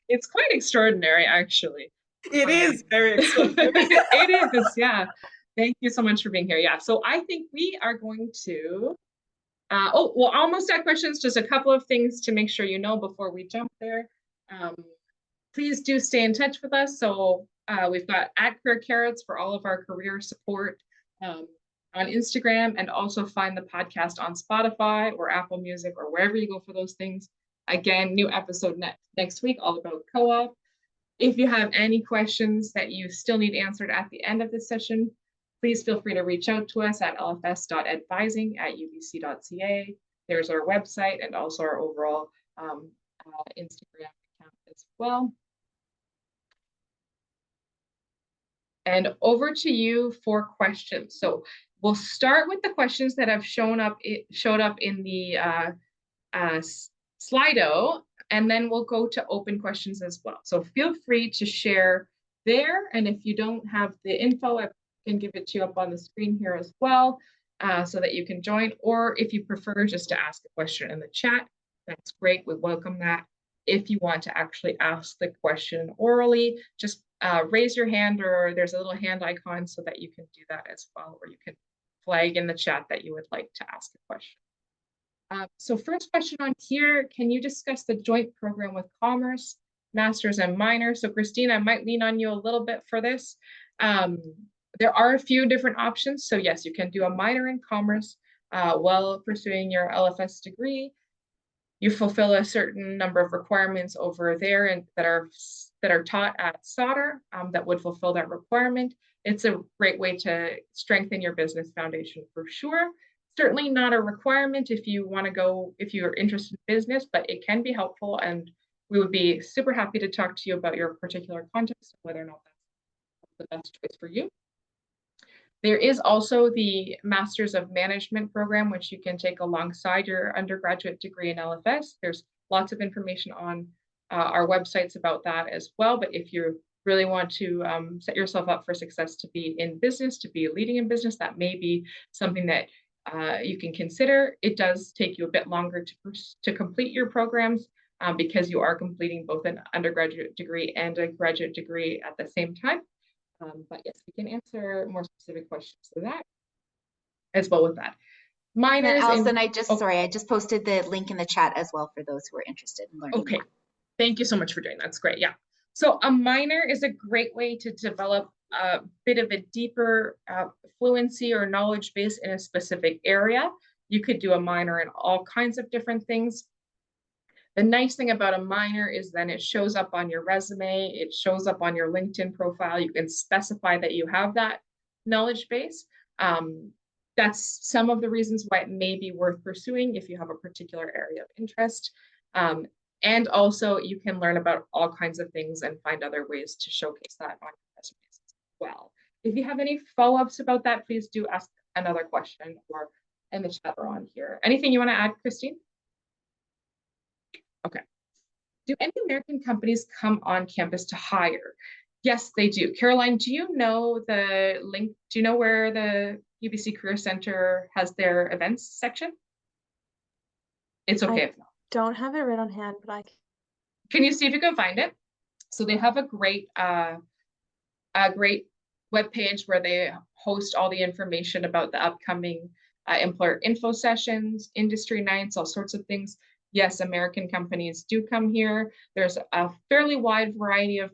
It's quite extraordinary, actually. It is very extraordinary. It is, yeah. Thank you so much for being here. Yeah, so I think we are going to, almost at questions, just a couple of things to make sure you know before we jump there. Please do stay in touch with us. So we've got @CareerCarrots for all of our career support on Instagram, and also find the podcast on Spotify or Apple Music or wherever you go for those things. Again, new episode next week, all about co-op. If you have any questions that you still need answered at the end of this session, please feel free to reach out to us at lfs.advising@ubc.ca. There's our website and also our overall Instagram account as well. And over to you for questions. So we'll start with the questions that have showed up in the Slido, and then we'll go to open questions as well. So feel free to share there, and if you don't have the info, I can give it to you up on the screen here as well, so that you can join, or if you prefer just to ask a question in the chat, that's great, we welcome that. If you want to actually ask the question orally, just raise your hand, or there's a little hand icon so that you can do that as well, or you can flag in the chat that you would like to ask a question. So first question on here, can you discuss the joint program with commerce, masters and minor? So Christine, I might lean on you a little bit for this. There are a few different options. So yes, you can do a minor in commerce while pursuing your LFS degree. You fulfill a certain number of requirements over there and that are taught at Sauder that would fulfill that requirement. It's a great way to strengthen your business foundation for sure. Certainly not a requirement if you want to go, if you're interested in business, but it can be helpful, and we would be super happy to talk to you about your particular context, whether or not that's the best choice for you. There is also the Masters of Management program, which you can take alongside your undergraduate degree in LFS. There's lots of information on our websites about that as well. But if you really want to set yourself up for success to be in business, to be leading in business, that may be something that you can consider. It does take you a bit longer to complete your programs because you are completing both an undergraduate degree and a graduate degree at the same time. But yes, we can answer more specific questions to that as well with that. Minors. Allison, I just posted the link in the chat as well for those who are interested in learning. Okay, more. Thank you so much for doing that. That's great. Yeah. So a minor is a great way to develop a bit of a deeper fluency or knowledge base in a specific area. You could do a minor in all kinds of different things. The nice thing about a minor is then it shows up on your resume, it shows up on your LinkedIn profile. You can specify that you have that knowledge base. That's some of the reasons why it may be worth pursuing if you have a particular area of interest. And also you can learn about all kinds of things and find other ways to showcase that on your resumes as well. If you have any follow-ups about that, please do ask another question or in the chat or on here. Anything you want to add, Christine? Okay. Do any American companies come on campus to hire? Yes, they do. Caroline, do you know the link? Do you know where the UBC Career Center has their events section? It's okay if not. Don't have it right on hand, but I can you see if you can find it? So they have a great web page where they host all the information about the upcoming employer info sessions, industry nights, all sorts of things. Yes, American companies do come here. There's a fairly wide variety of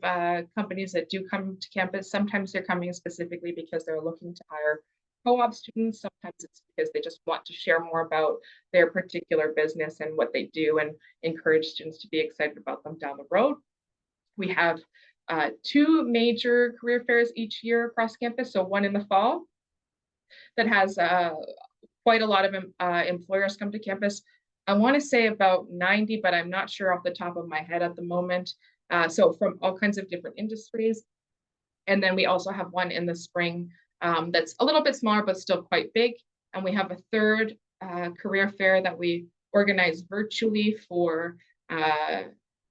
companies that do come to campus. Sometimes they're coming specifically because they're looking to hire co-op students. Sometimes it's because they just want to share more about their particular business and what they do and encourage students to be excited about them down the road. We have 2 major career fairs each year across campus. So one in the fall that has quite a lot of employers come to campus. I want to say about 90, but I'm not sure off the top of my head at the moment. So from all kinds of different industries. And then we also have one in the spring that's a little bit smaller, but still quite big. And we have a 3rd career fair that we organize virtually for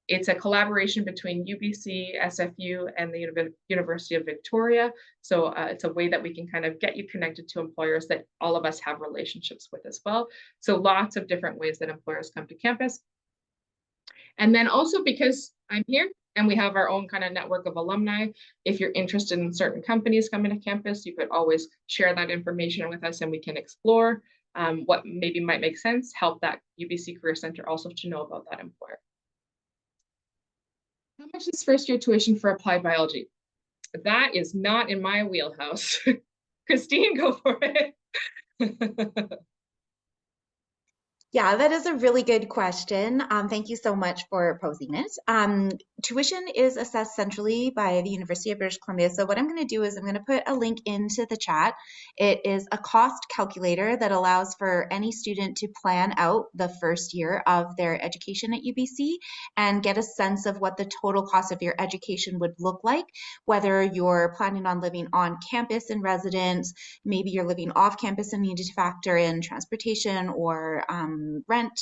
It's a collaboration between UBC, SFU, and the University of Victoria. So it's a way that we can kind of get you connected to employers that all of us have relationships with as well. So lots of different ways that employers come to campus. And then also because I'm here and we have our own kind of network of alumni, if you're interested in certain companies coming to campus, you could always share that information with us and we can explore what maybe might make sense, help that UBC Career Center also to know about that employer. How much is first year tuition for applied biology? That is not in my wheelhouse. Christine, go for it. Yeah, that is a really good question. Thank you so much for posing it. Tuition is assessed centrally by the University of British Columbia. So what I'm going to do is I'm going to put a link into the chat. It is a cost calculator that allows for any student to plan out the first year of their education at UBC and get a sense of what the total cost of your education would look like, whether you're planning on living on campus in residence, maybe you're living off campus and need to factor in transportation or rent,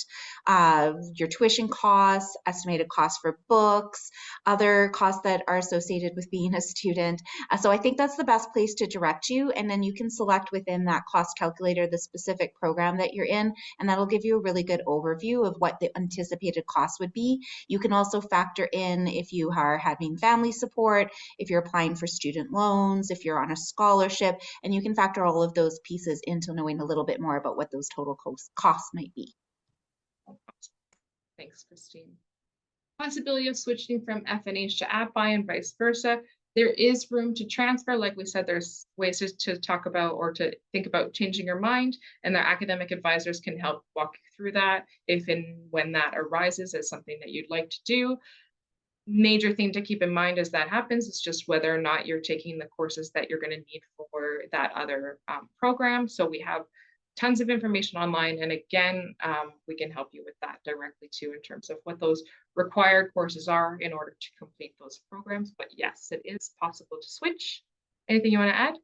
your tuition costs, estimated costs for books, other costs that are associated with being a student. So I think that's the best place to direct you. And then you can select within that cost calculator the specific program that you're in, and that'll give you a really good overview of what the anticipated cost would be. You can also factor in if you are having family support, if you're applying for student loans, if you're on a scholarship, and you can factor all of those pieces into knowing a little bit more about what those total costs might be. Thanks, Christine. Possibility of switching from FNH to AppBuy and vice versa. There is room to transfer. Like we said, there's ways to talk about or to think about changing your mind, and their academic advisors can help walk you through that if and when that arises as something that you'd like to do. Major thing to keep in mind as that happens is just whether or not you're taking the courses that you're going to need for that other program. So we have tons of information online. And again, we can help you with that directly too, in terms of what those required courses are in order to complete those programs. But yes, it is possible to switch. Anything you want to add,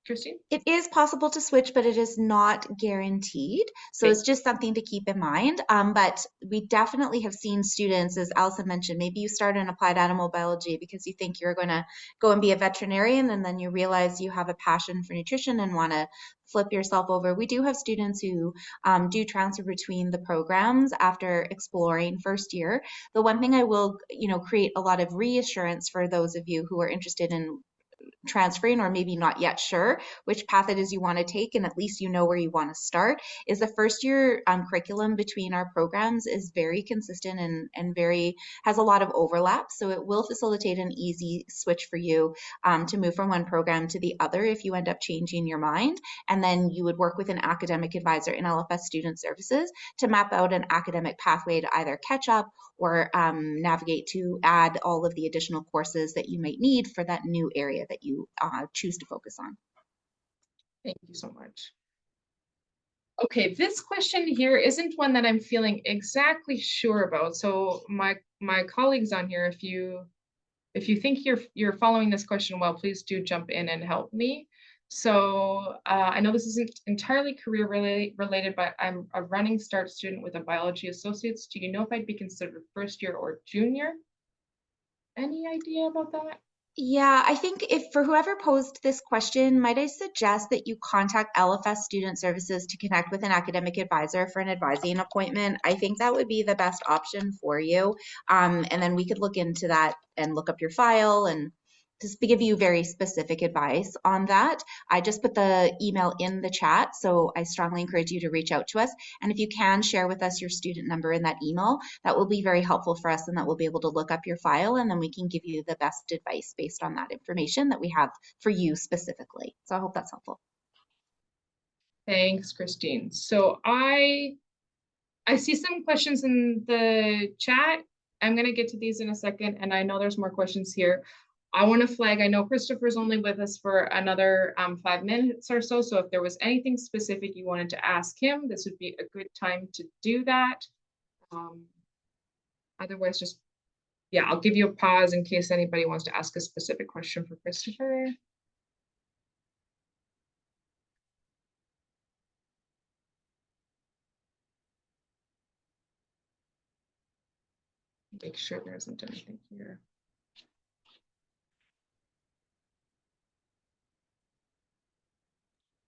Christine? It is possible to switch, but it is not guaranteed. So Okay. it's just something to keep in mind. But we definitely have seen students, as Allison mentioned, maybe you start in applied animal biology because you think you're going to go and be a veterinarian, and then you realize you have a passion for nutrition and want to flip yourself over. We do have students who do transfer between the programs after exploring first year. The one thing I will, create a lot of reassurance for those of you who are interested in transferring or maybe not yet sure which path it is you want to take, and at least you know where you want to start, is the first year curriculum between our programs is very consistent and very has a lot of overlap. So it will facilitate an easy switch for you to move from one program to the other if you end up changing your mind. And then you would work with an academic advisor in LFS Student Services to map out an academic pathway to either catch up or navigate to add all of the additional courses that you might need for that new area that you choose to focus on. Thank you so much. Okay, this question here isn't one that I'm feeling exactly sure about. So my colleagues on here, if you think you're following this question well, please do jump in and help me. So I know this isn't entirely career related, but I'm a running start student with a biology associates. Do you know if I'd be considered first year or junior? Any idea about that? Yeah, I think if for whoever posed this question, might I suggest that you contact LFS Student Services to connect with an academic advisor for an advising appointment? I think that would be the best option for you. And then we could look into that and look up your file and just give you very specific advice on that. I just put the email in the chat, so I strongly encourage you to reach out to us. And if you can share with us your student number in that email, that will be very helpful for us, and that we'll be able to look up your file, and then we can give you the best advice based on that information that we have for you specifically. So I hope that's helpful. Thanks, Christine. So I see some questions in the chat. I'm going to get to these in a second, and I know there's more questions here. I want to flag, I know Christopher's only with us for another 5 minutes or so, so if there was anything specific you wanted to ask him, this would be a good time to do that. Otherwise, just, yeah, I'll give you a pause in case anybody wants to ask a specific question for Christopher. Make sure there isn't anything here.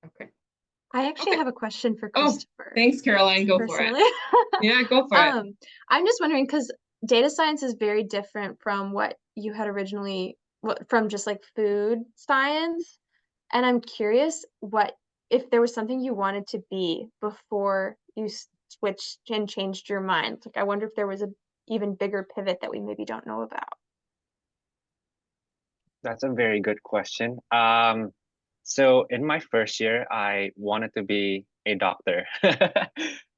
Okay. I actually have a question for Oh, Christopher. thanks, Caroline. Go for Personally. it. Yeah, go for it. I'm just wondering, because data science is very different from what you had originally, from just like food science. And I'm curious if there was something you wanted to be before you switched and changed your mind. Like, I wonder if there was a even bigger pivot that we maybe don't know about. That's a very good question. So in my first year, I wanted to be a doctor.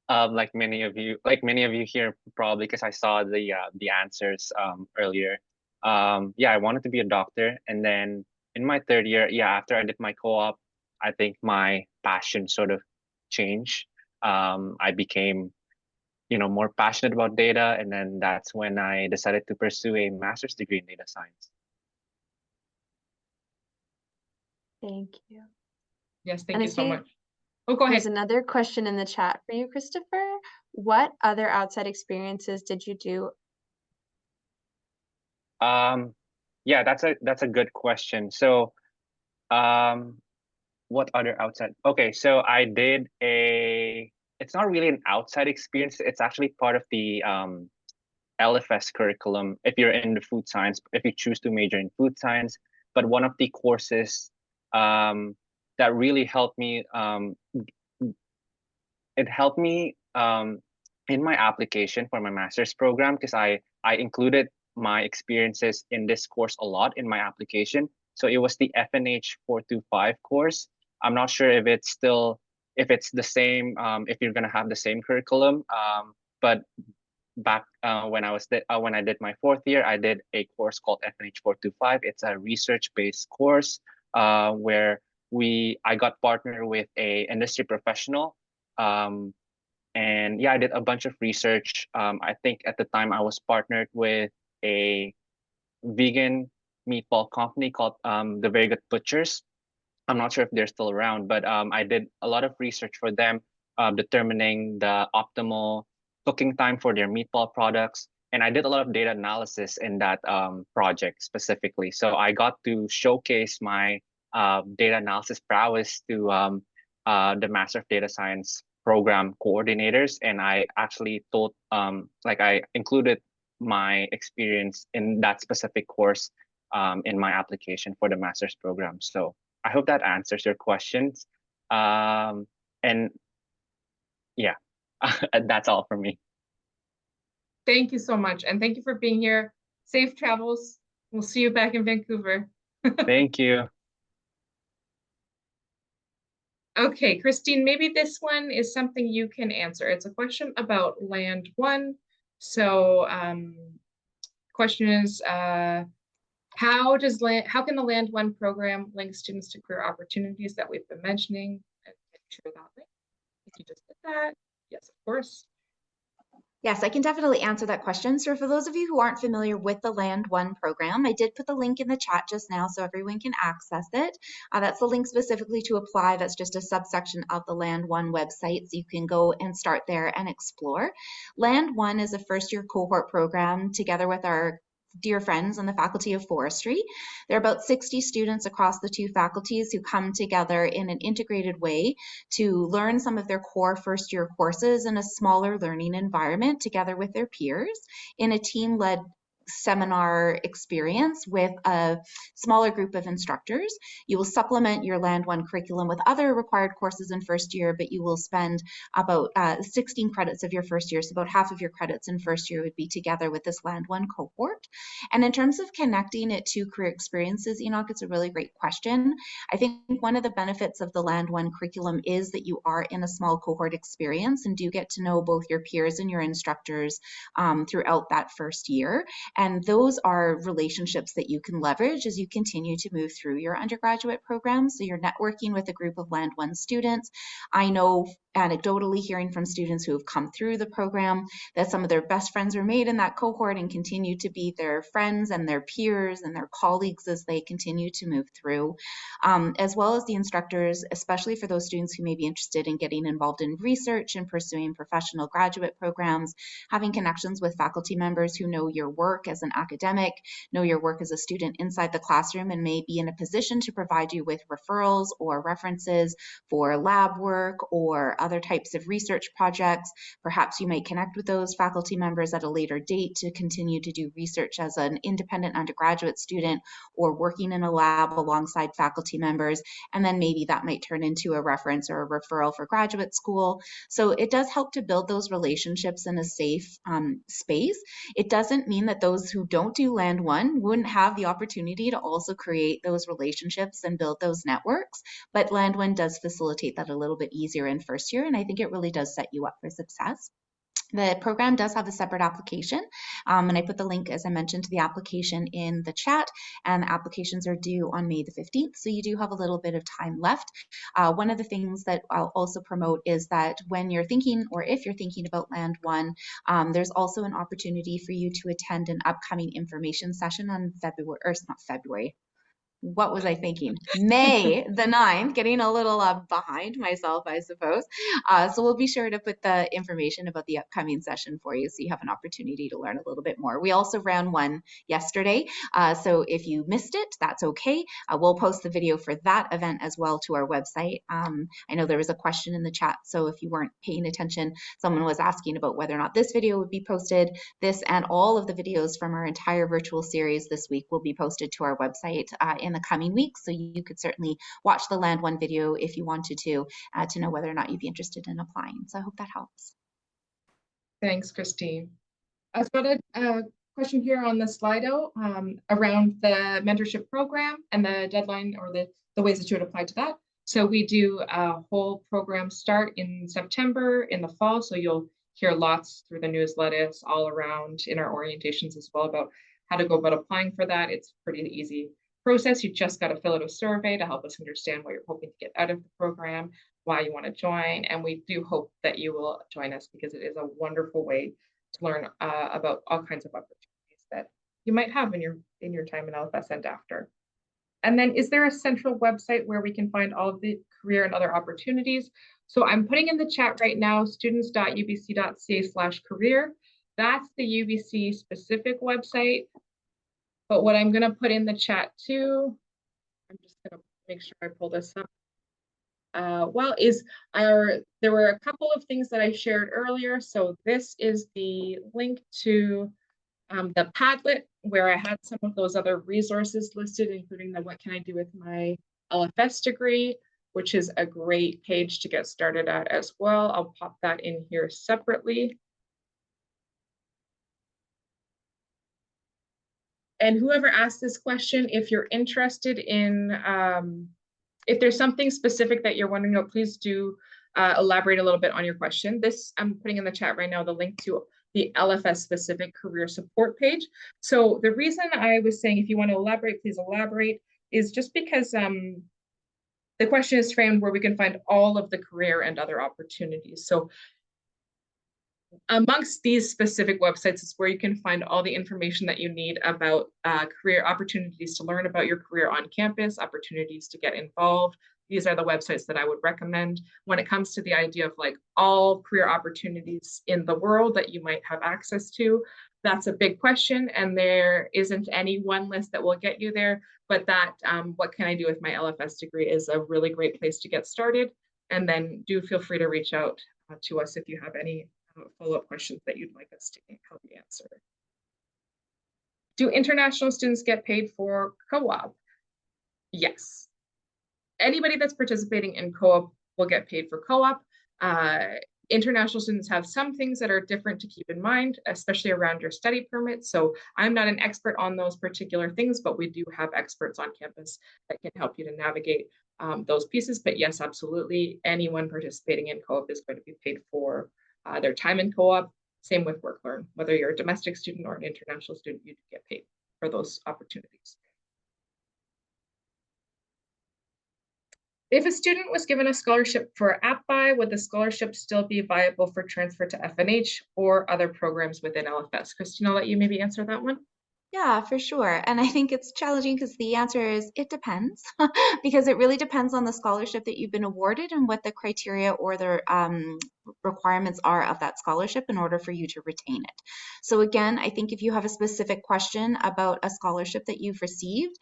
Like many of you here probably, because I saw the answers earlier. Yeah, I wanted to be a doctor, and then in my third year, yeah, after I did my co-op, I think my passion sort of changed. I became, more passionate about data, and then that's when I decided to pursue a master's degree in data science. Thank you. Yes, thank And you I so see much. Oh, go there's ahead. another question in the chat for you, Christopher. What other outside experiences did you do? Yeah, that's a good question. So, what other outside? Okay, so I did it's not really an outside experience. It's actually part of the LFS curriculum if you're in the food science, if you choose to major in food science. But one of the courses that really helped me, it helped me in my application for my master's program, because I included my experiences in this course a lot in my application. So it was the FNH 425 course. I'm not sure if it's the same, if you're gonna have the same curriculum. But back when I did my fourth year, I did a course called FNH 425. It's a research-based course where I got partnered with a industry professional. And yeah, I did a bunch of research. I think at the time I was partnered with a vegan meatball company called The Very Good Butchers. I'm not sure if they're still around, but I did a lot of research for them, determining the optimal cooking time for their meatball products. And I did a lot of data analysis in that project specifically. So I got to showcase my data analysis prowess to the Master of Data Science program coordinators. And I actually I included my experience in that specific course in my application for the master's program. So I hope that answers your questions. And yeah, that's all from me. Thank you so much. And thank you for being here. Safe travels. We'll see you back in Vancouver. Thank you. Okay, Christine, maybe this one is something you can answer. It's a question about Land 1. So question is, how can the Land 1 program link students to career opportunities that we've been mentioning? And share that link. If you just did that, yes, of course. Yes, I can definitely answer that question. So for those of you who aren't familiar with the Land 1 program, I did put the link in the chat just now so everyone can access it. That's the link specifically to apply. That's just a subsection of the Land 1 website, so you can go and start there and explore. Land 1 is a first-year cohort program together with our dear friends in the Faculty of Forestry. There are about 60 students across the two faculties who come together in an integrated way to learn some of their core first year courses in a smaller learning environment together with their peers in a team-led seminar experience with a smaller group of instructors. You will supplement your Land 1 curriculum with other required courses in first year, but you will spend about 16 credits of your first year, so about half of your credits in first year would be together with this Land 1 cohort. And in terms of connecting it to career experiences, Enoch, it's a really great question. I think one of the benefits of the Land 1 curriculum is that you are in a small cohort experience and do get to know both your peers and your instructors throughout that first year. And those are relationships that you can leverage as you continue to move through your undergraduate program. So you're networking with a group of Land 1 students. I know anecdotally, hearing from students who have come through the program, that some of their best friends are made in that cohort and continue to be their friends and their peers and their colleagues as they continue to move through, as well as the instructors, especially for those students who may be interested in getting involved in research and pursuing professional graduate programs, having connections with faculty members who know your work as an academic, know your work as a student inside the classroom, and may be in a position to provide you with referrals or references for lab work or other types of research projects. Perhaps you may connect with those faculty members at a later date to continue to do research as an independent undergraduate student or working in a lab alongside faculty members, and then maybe that might turn into a reference or a referral for graduate school. So it does help to build those relationships in a safe space. It doesn't mean that those who don't do Land 1 wouldn't have the opportunity to also create those relationships and build those networks, but Land 1 does facilitate that a little bit easier in first year, and I think it really does set you up for success. The program does have a separate application, and I put the link, as I mentioned, to the application in the chat, and the applications are due on May the 15th, so you do have a little bit of time left. One of the things that I'll also promote is that when you're thinking, or if you're thinking about Land 1, there's also an opportunity for you to attend an upcoming information session on what was I thinking? May the 9th, getting a little behind myself, I suppose. So we'll be sure to put the information about the upcoming session for you so you have an opportunity to learn a little bit more. We also ran one yesterday, so if you missed it, that's okay. We'll post the video for that event as well to our website. I know there was a question in the chat, so if you weren't paying attention, someone was asking about whether or not this video would be posted. This and all of the videos from our entire virtual series this week will be posted to our website in the coming weeks, so you could certainly watch the Land 1 video if you wanted to know whether or not you'd be interested in applying. So I hope that helps. Thanks, Christine. I've got a question here on the Slido around the mentorship program and the deadline, or the ways that you would apply to that. So we do a whole program start in September in the fall, so you'll hear lots through the newsletters all around in our orientations as well about how to go about applying for that. It's pretty easy process. You just got to fill out a survey to help us understand what you're hoping to get out of the program, why you want to join, and we do hope that you will join us because it is a wonderful way to learn about all kinds of opportunities that you might have in your time in LFS and after. And then, is there a central website where we can find all of the career and other opportunities? So I'm putting in the chat right now, students.ubc.ca/career. That's the UBC specific website. But what I'm going to put in the chat too, I'm just going to make sure I pull this up. There were a couple of things that I shared earlier. So this is the link to the Padlet, where I had some of those other resources listed, including the What Can I Do With My LFS Degree, which is a great page to get started at as well. I'll pop that in here separately. And whoever asked this question, if you're interested in, if there's something specific that you're wondering about, please do elaborate a little bit on your question. This, I'm putting in the chat right now, the link to the LFS specific career support page. So the reason I was saying, if you want to elaborate, please elaborate, is just because the question is framed where we can find all of the career and other opportunities. So amongst these specific websites is where you can find all the information that you need about career opportunities to learn about your career on campus, opportunities to get involved. These are the websites that I would recommend when it comes to the idea of like all career opportunities in the world that you might have access to. That's a big question, and there isn't any one list that will get you there, but that What Can I Do With My LFS Degree is a really great place to get started. And then do feel free to reach out to us if you have any follow-up questions that you'd like us to help you answer. Do international students get paid for co-op? Yes. Anybody that's participating in co-op will get paid for co-op. International students have some things that are different to keep in mind, especially around your study permit. So I'm not an expert on those particular things, but we do have experts on campus that can help you to navigate those pieces. But yes, absolutely, anyone participating in co-op is going to be paid for their time in co-op. Same with WorkLearn. Whether you're a domestic student or an international student, you get paid for those opportunities. If a student was given a scholarship for AppBuy, would the scholarship still be viable for transfer to FNH or other programs within LFS? Christine, I'll let you maybe answer that one. Yeah, for sure. And I think it's challenging because the answer is it depends, because it really depends on the scholarship that you've been awarded and what the criteria or the requirements are of that scholarship in order for you to retain it. So again, I think if you have a specific question about a scholarship that you've received,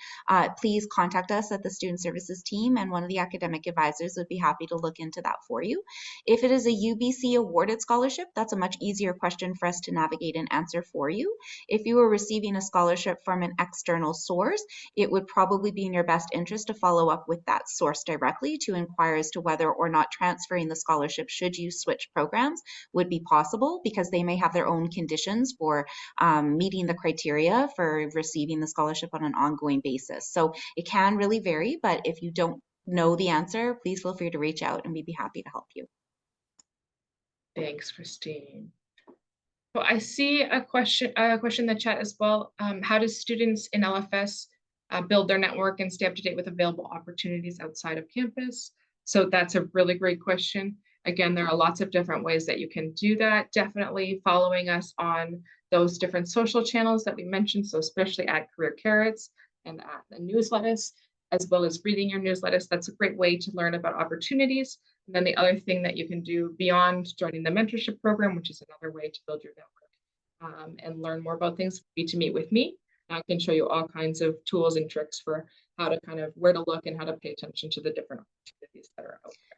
please contact us at the Student Services team, and one of the academic advisors would be happy to look into that for you. If it is a UBC awarded scholarship, that's a much easier question for us to navigate and answer for you. If you were receiving a scholarship from an external source, it would probably be in your best interest to follow up with that source directly to inquire as to whether or not transferring the scholarship, should you switch programs, would be possible, because they may have their own conditions for meeting the criteria for receiving the scholarship on an ongoing basis. So it can really vary, but if you don't know the answer, please feel free to reach out and we'd be happy to help you. Thanks, Christine. So I see a question in the chat as well. How do students in LFS build their network and stay up to date with available opportunities outside of campus? So that's a really great question. Again, there are lots of different ways that you can do that. Definitely following us on those different social channels that we mentioned, so especially at Career Carrots and at the newsletters, as well as reading your newsletters. That's a great way to learn about opportunities. And then the other thing that you can do beyond joining the mentorship program, which is another way to build your network and learn more about things, would be to meet with me. I can show you all kinds of tools and tricks for how to kind of where to look and how to pay attention to the different opportunities that are out there.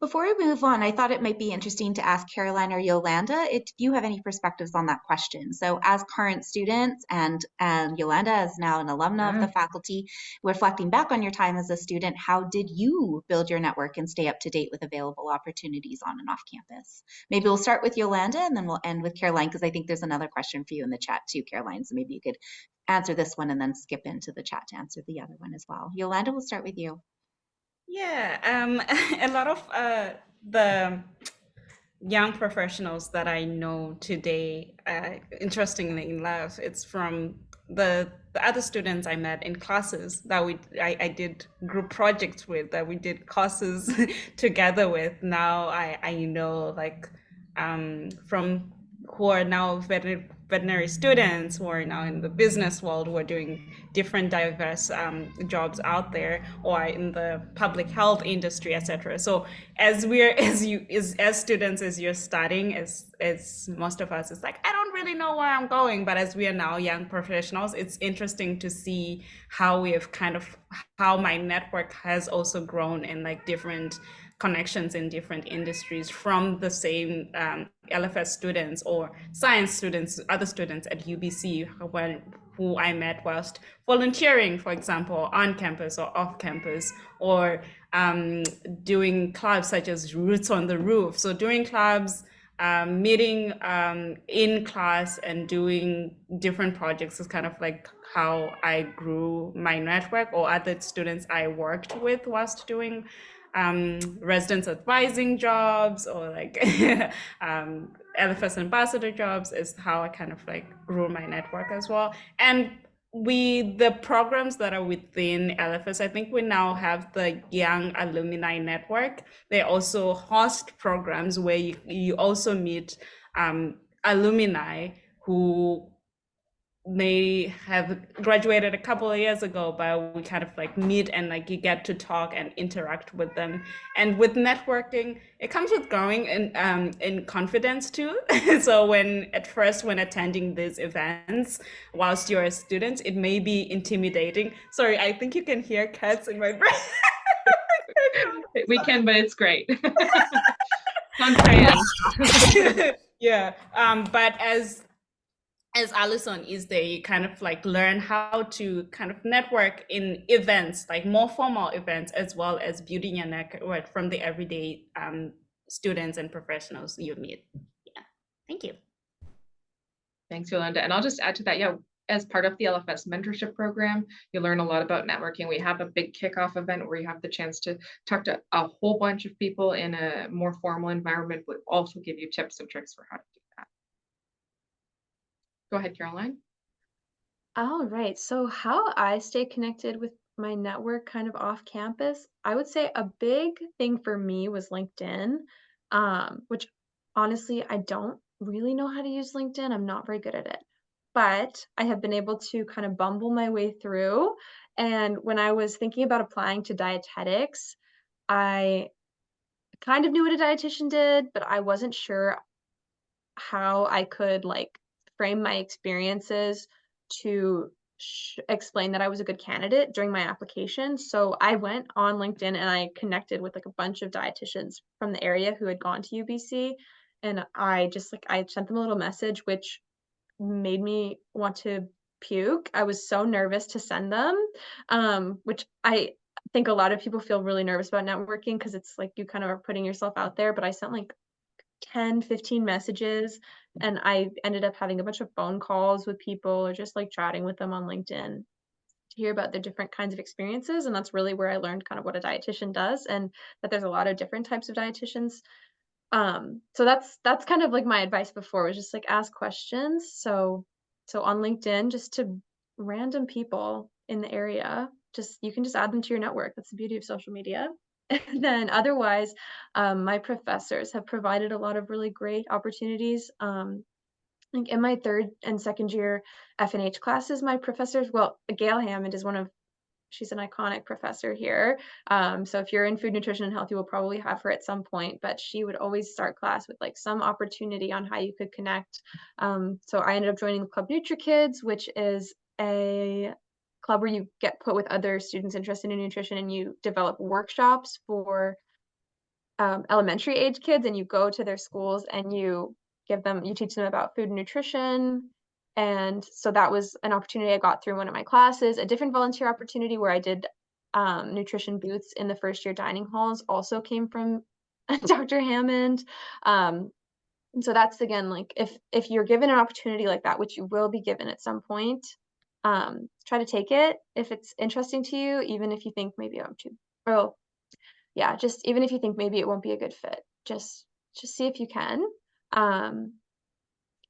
Before we move on, I thought it might be interesting to ask Caroline or Yolanda if you have any perspectives on that question. So as current students, and Yolanda is now an alumna of the faculty, reflecting back on your time as a student, how did you build your network and stay up to date with available opportunities on and off campus? Maybe we'll start with Yolanda and then we'll end with Caroline, because I think there's another question for you in the chat too, Caroline. So maybe you could answer this one and then skip into the chat to answer the other one as well. Yolanda, we'll start with you. Yeah, a lot of the young professionals that I know today, interestingly enough, it's from the other students I met in classes that I did group projects with, that we did courses together with. Now I know, like, from who are now veterinary students, who are now in the business world, who are doing different diverse jobs out there, or in the public health industry, etc. So as students, as you're studying, as most of us, it's like, I don't really know where I'm going. But as we are now young professionals, it's interesting to see how we have how my network has also grown in like different connections in different industries from the same LFS students or science students, other students at UBC who I met whilst volunteering, for example, on campus or off campus, or doing clubs such as Roots on the Roof. So doing clubs, meeting in class and doing different projects is kind of like how I grew my network, or other students I worked with whilst doing residence advising jobs, or like LFS ambassador jobs, is how I kind of like grew my network as well. And the programs that are within LFS, I think we now have the Young Alumni Network. They also host programs where you also meet alumni who may have graduated a couple of years ago, but we kind of like meet and like you get to talk and interact with them. And with networking, it comes with growing in confidence too. So when attending these events whilst you're a student, it may be intimidating. Sorry, I think you can hear cats in my brain. We can, but it's great. Yeah, but as Allison is there, you kind of like learn how to kind of network in events, like more formal events, as well as building your network from the everyday students and professionals you meet. Yeah, thank you. Thanks, Yolanda. And I'll just add to that, yeah, as part of the LFS mentorship program, you learn a lot about networking. We have a big kickoff event where you have the chance to talk to a whole bunch of people in a more formal environment, but also give you tips and tricks for how to do that. Go ahead, Caroline. All right. So how I stay connected with my network kind of off campus, I would say a big thing for me was LinkedIn, which honestly, I don't really know how to use LinkedIn. I'm not very good at it, but I have been able to kind of bumble my way through. And when I was thinking about applying to dietetics, I kind of knew what a dietitian did, but I wasn't sure how I could like frame my experiences to explain that I was a good candidate during my application. So I went on LinkedIn and I connected with like a bunch of dietitians from the area who had gone to UBC. And I just like, I sent them a little message, which made me want to puke. I was so nervous to send them, which I think a lot of people feel really nervous about networking because it's like you kind of are putting yourself out there. But I sent like 10, 15 messages, and I ended up having a bunch of phone calls with people or just like chatting with them on LinkedIn to hear about their different kinds of experiences. And that's really where I learned kind of what a dietitian does and that there's a lot of different types of dietitians. So that's kind of like my advice before was just like ask questions. So on LinkedIn, just to random people in the area, just you can just add them to your network. That's the beauty of social media. And then otherwise, my professors have provided a lot of really great opportunities. Like in my third and second year F&H classes, my professors, well, Gail Hammond is she's an iconic professor here. So if you're in food, nutrition, and health, you will probably have her at some point, but she would always start class with like some opportunity on how you could connect. So I ended up joining the Club NutriKids, which is a club where you get put with other students interested in nutrition and you develop workshops for elementary age kids, and you go to their schools and you teach them about food and nutrition. And so that was an opportunity I got through one of my classes. A different volunteer opportunity where I did nutrition booths in the first year dining halls also came from Dr. Hammond. And so that's again, like if you're given an opportunity like that, which you will be given at some point, try to take it if it's interesting to you, even if you think maybe I'm too, oh yeah, just even if you think maybe it won't be a good fit, just see if you can.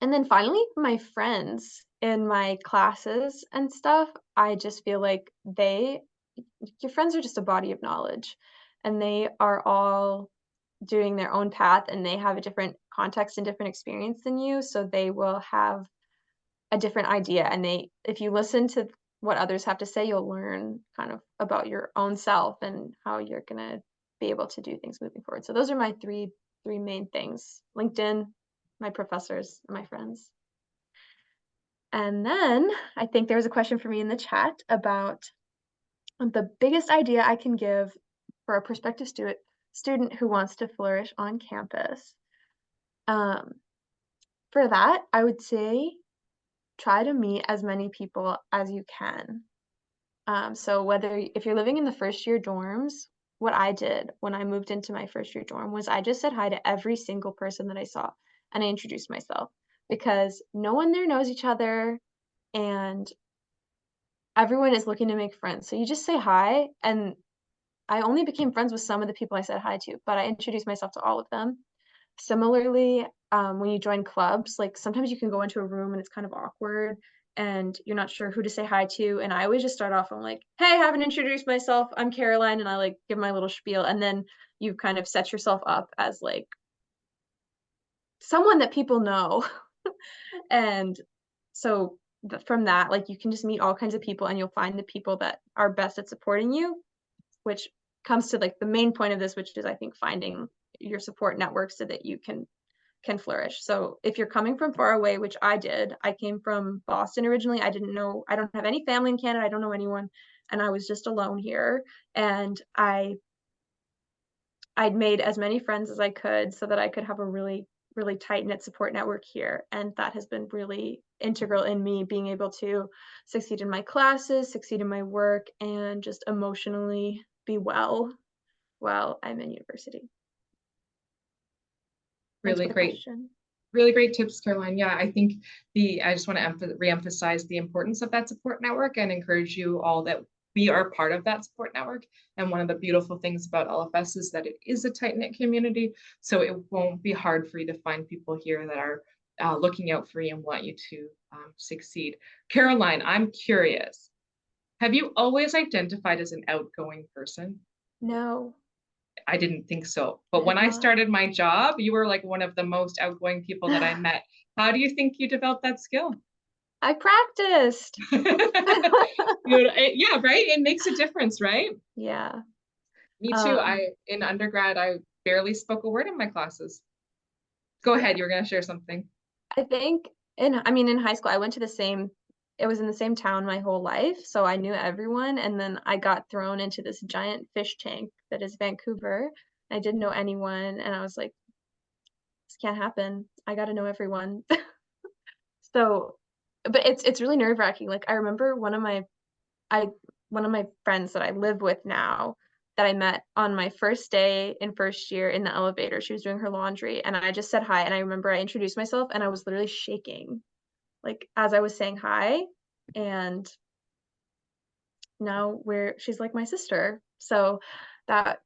And then finally, my friends in my classes and stuff, I just feel like your friends are just a body of knowledge, and they are all doing their own path, and they have a different context and different experience than you, so they will have a different idea. And if you listen to what others have to say, you'll learn kind of about your own self and how you're gonna be able to do things moving forward. So those are my three main things: LinkedIn, my professors, and my friends. And then I think there was a question for me in the chat about the biggest idea I can give for a prospective student who wants to flourish on campus. For that, I would say try to meet as many people as you can. So if you're living in the first year dorms, what I did when I moved into my first year dorm was I just said hi to every single person that I saw, and I introduced myself, because no one there knows each other and everyone is looking to make friends. So you just say hi, and I only became friends with some of the people I said hi to, but I introduced myself to all of them. Similarly, when you join clubs, like sometimes you can go into a room and it's kind of awkward and you're not sure who to say hi to. And I always just start off, I'm like, hey, I haven't introduced myself. I'm Caroline. And I like give my little spiel. And then you kind of set yourself up as like someone that people know. And so from that, like you can just meet all kinds of people and you'll find the people that are best at supporting you, which comes to like the main point of this, which is I think finding your support network so that you can flourish. So if you're coming from far away, which I did, I came from Boston originally. I don't have any family in Canada. I don't know anyone. And I was just alone here. And I'd made as many friends as I could so that I could have a really, really tight knit support network here. And that has been really integral in me being able to succeed in my classes, succeed in my work, and just emotionally be well while I'm in university. Really great. Really great tips, Caroline. Yeah, I think I just want to reemphasize the importance of that support network and encourage you all that we are part of that support network. And one of the beautiful things about LFS is that it is a tight-knit community. So it won't be hard for you to find people here that are looking out for you and want you to succeed. Caroline, I'm curious. Have you always identified as an outgoing person? No. I didn't think so. But when I started my job, you were like one of the most outgoing people that I met. How do you think you developed that skill? I practiced. Yeah, right? It makes a difference, right? Yeah. Me too. In undergrad, I barely spoke a word in my classes. Go ahead, you were going to share something. I think in high school, I went to it was in the same town my whole life, so I knew everyone, and then I got thrown into this giant fish tank that is Vancouver. I didn't know anyone, and I was like, this can't happen. I got to know everyone. So, but it's really nerve-wracking. Like I remember one of my friends that I live with now that I met on my first day in first year in the elevator. She was doing her laundry and I just said hi, and I remember I introduced myself and I was literally shaking like as I was saying hi, and now she's like my sister. So that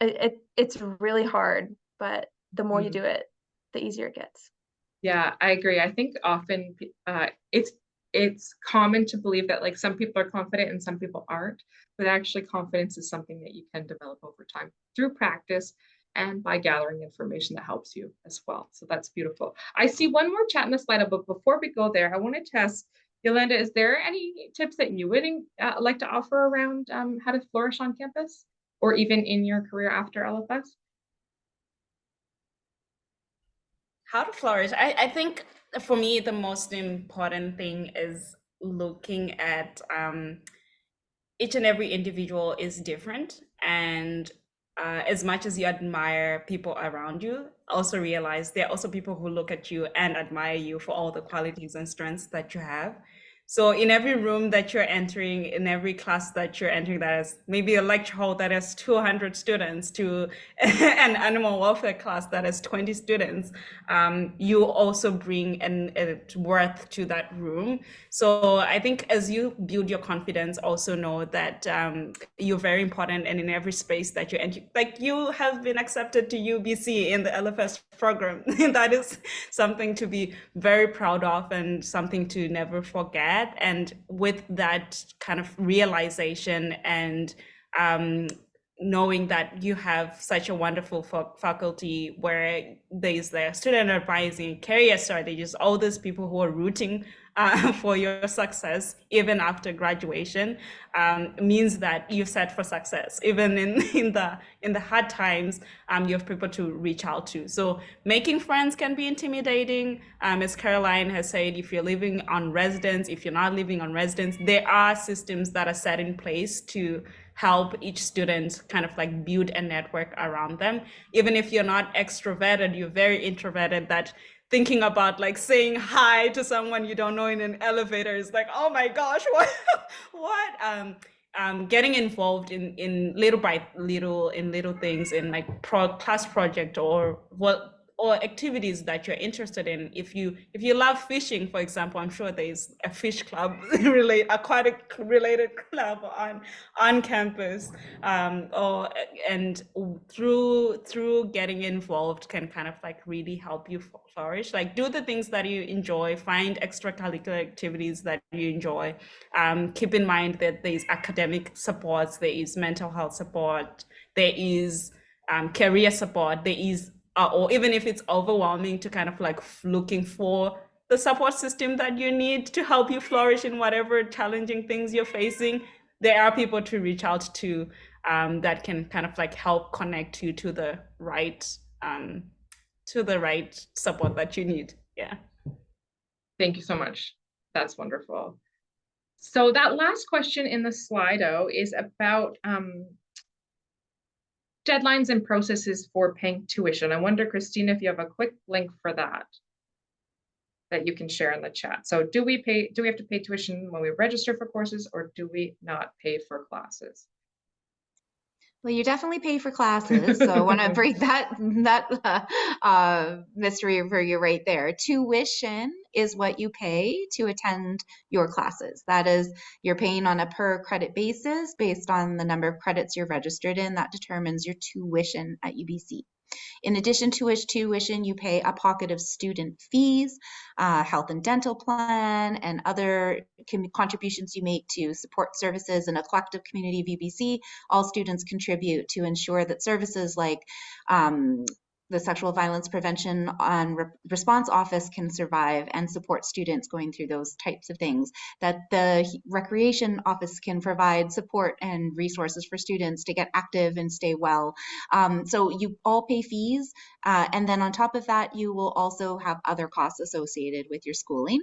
it's really hard, but the more you do it, the easier it gets. Yeah, I agree. I think often it's common to believe that like some people are confident and some people aren't, but actually confidence is something that you can develop over time through practice and by gathering information that helps you as well. So that's beautiful. I see one more chat in the slide, but before we go there, I wanted to ask Yolanda, is there any tips that you would like to offer around how to flourish on campus or even in your career after LFS? How to flourish. I think for me, the most important thing is looking at each and every individual is different. And as much as you admire people around you, also realize there are also people who look at you and admire you for all the qualities and strengths that you have. So in every room that you're entering, in every class that you're entering, that is maybe a lecture hall that has 200 students to an animal welfare class that has 20 students, you also bring a worth to that room. So I think as you build your confidence, also know that you're very important, and in every space that you enter, like you have been accepted to UBC in the LFS program. That is something to be very proud of and something to never forget. And with that kind of realization and knowing that you have such a wonderful faculty where there's the student advising, career strategists, all these people who are rooting for your success even after graduation, means that you're set for success. Even in the hard times, you have people to reach out to. So making friends can be intimidating. As Caroline has said, if you're living on residence, if you're not living on residence, there are systems that are set in place to help each student kind of like build a network around them. Even if you're not extroverted, you're very introverted, that thinking about like saying hi to someone you don't know in an elevator is like, oh my gosh, what? Getting involved in little by little, in little things, in like class project or activities that you're interested in. If you love fishing, for example, I'm sure there's a fish club aquatic related club on campus, and through getting involved can kind of like really help you flourish. Like do the things that you enjoy, find extracurricular activities that you enjoy. Keep in mind that there's academic supports, there is mental health support, there is career support, there is or even if it's overwhelming, to kind of like looking for the support system that you need to help you flourish in whatever challenging things you're facing. There are people to reach out to that can kind of like help connect you to the right support that you need. Yeah. Thank you so much. That's wonderful. So that last question in the Slido is about deadlines and processes for paying tuition. I wonder, Christine, if you have a quick link for that you can share in the chat. So do we have to pay tuition when we register for courses, or do we not pay for classes? Well, you definitely pay for classes, so I want to break that mystery for you right there. Tuition is what you pay to attend your classes. That is, you're paying on a per credit basis based on the number of credits you're registered in. That determines your tuition at UBC. In addition to tuition, you pay a pocket of student fees, health and dental plan, and other contributions you make to support services in a collective community of UBC. All students contribute to ensure that services like the Sexual Violence Prevention and Response Office can survive and support students going through those types of things, that the Recreation Office can provide support and resources for students to get active and stay well. So you all pay fees, and then on top of that, you will also have other costs associated with your schooling.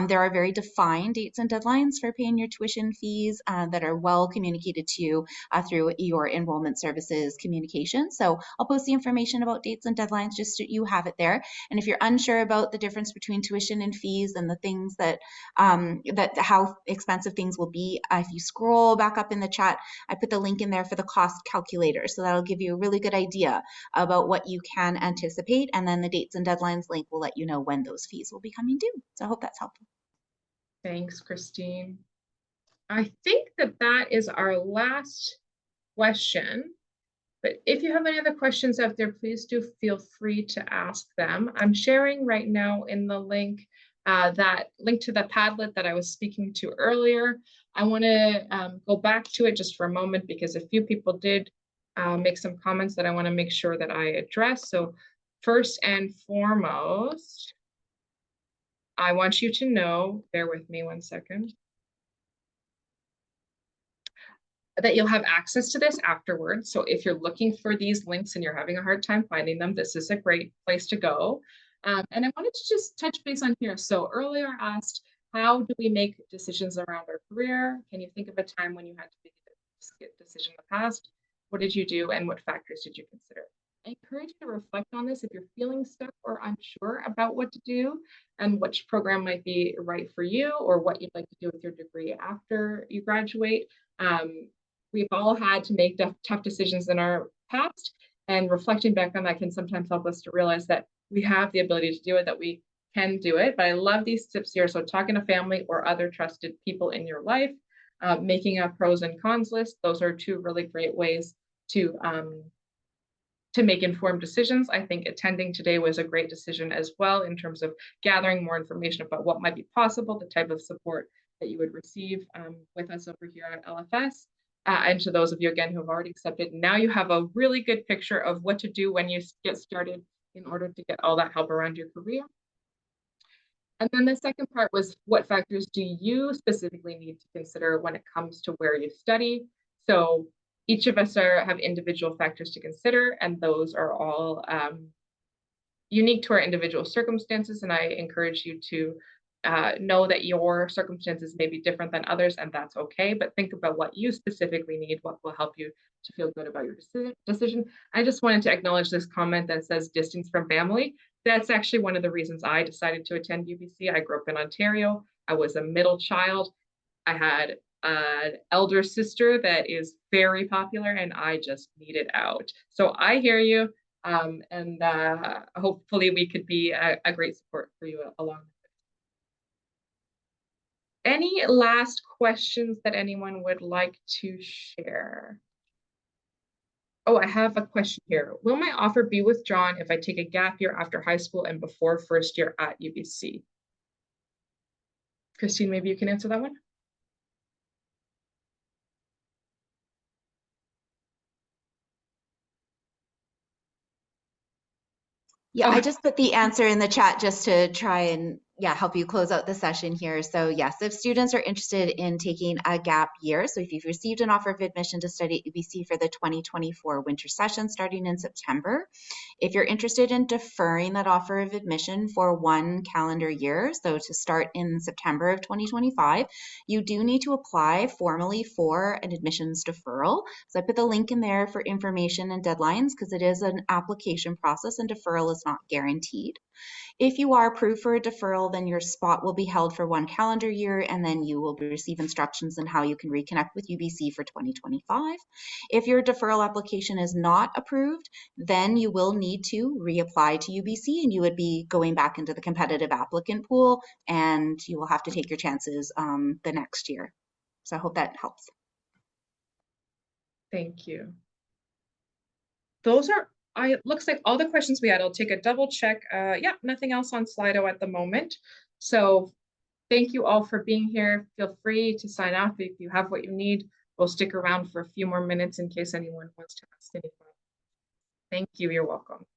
There are very defined dates and deadlines for paying your tuition fees that are well communicated to you through your enrollment services communication. So I'll post the information about dates and deadlines just so you have it there. And if you're unsure about the difference between tuition and fees and the things that how expensive things will be, if you scroll back up in the chat, I put the link in there for the cost calculator. So that'll give you a really good idea about what you can anticipate. And then the dates and deadlines link will let you know when those fees will be coming due. So I hope that's helpful. Thanks, Christine. I think that is our last question. But if you have any other questions out there, please do feel free to ask them. I'm sharing right now in the link that link to the Padlet that I was speaking to earlier. I want to go back to it just for a moment because a few people did make some comments that I want to make sure that I address. So first and foremost, I want you to know, bear with me one second, that you'll have access to this afterwards. So if you're looking for these links and you're having a hard time finding them, this is a great place to go. And I wanted to just touch base on here. So earlier I asked, how do we make decisions around our career? Can you think of a time when you had to make a decision in the past? What did you do and what factors did you consider? I encourage you to reflect on this if you're feeling stuck or unsure about what to do and which program might be right for you or what you'd like to do with your degree after you graduate. We've all had to make tough decisions in our past, and reflecting back on that can sometimes help us to realize that we have the ability to do it, that we can do it. But I love these tips here. So talking to family or other trusted people in your life, making a pros and cons list. Those are two really great ways to make informed decisions. I think attending today was a great decision as well in terms of gathering more information about what might be possible, the type of support that you would receive with us over here at LFS. And to those of you, again, who have already accepted, now you have a really good picture of what to do when you get started in order to get all that help around your career. And then the second part was, what factors do you specifically need to consider when it comes to where you study? So each of us have individual factors to consider, and those are all unique to our individual circumstances. And I encourage you to know that your circumstances may be different than others, and that's okay. But think about what you specifically need, what will help you to feel good about your decision. I just wanted to acknowledge this comment that says distance from family. That's actually one of the reasons I decided to attend UBC. I grew up in Ontario. I was a middle child. I had an elder sister that is very popular, and I just needed out. So I hear you, and hopefully we could be a great support for you along. Any last questions that anyone would like to share? Oh, I have a question here. Will my offer be withdrawn if I take a gap year after high school and before first year at UBC? Christine, maybe you can answer that one. Yeah, I just put the answer in the chat just to try and help you close out the session here. So yes, if students are interested in taking a gap year, so if you've received an offer of admission to study at UBC for the 2024 winter session starting in September, if you're interested in deferring that offer of admission for 1 calendar year, so to start in September of 2025, you do need to apply formally for an admissions deferral. So I put the link in there for information and deadlines because it is an application process and deferral is not guaranteed. If you are approved for a deferral, then your spot will be held for 1 calendar year, and then you will receive instructions on how you can reconnect with UBC for 2025. If your deferral application is not approved, then you will need to reapply to UBC, and you would be going back into the competitive applicant pool, and you will have to take your chances the next year. So I hope that helps. Thank you. Those are, looks like all the questions we had. I'll take a double check. Yeah, nothing else on Slido at the moment. So thank you all for being here. Feel free to sign up if you have what you need. We'll stick around for a few more minutes in case anyone wants to ask anything. Thank you. You're welcome.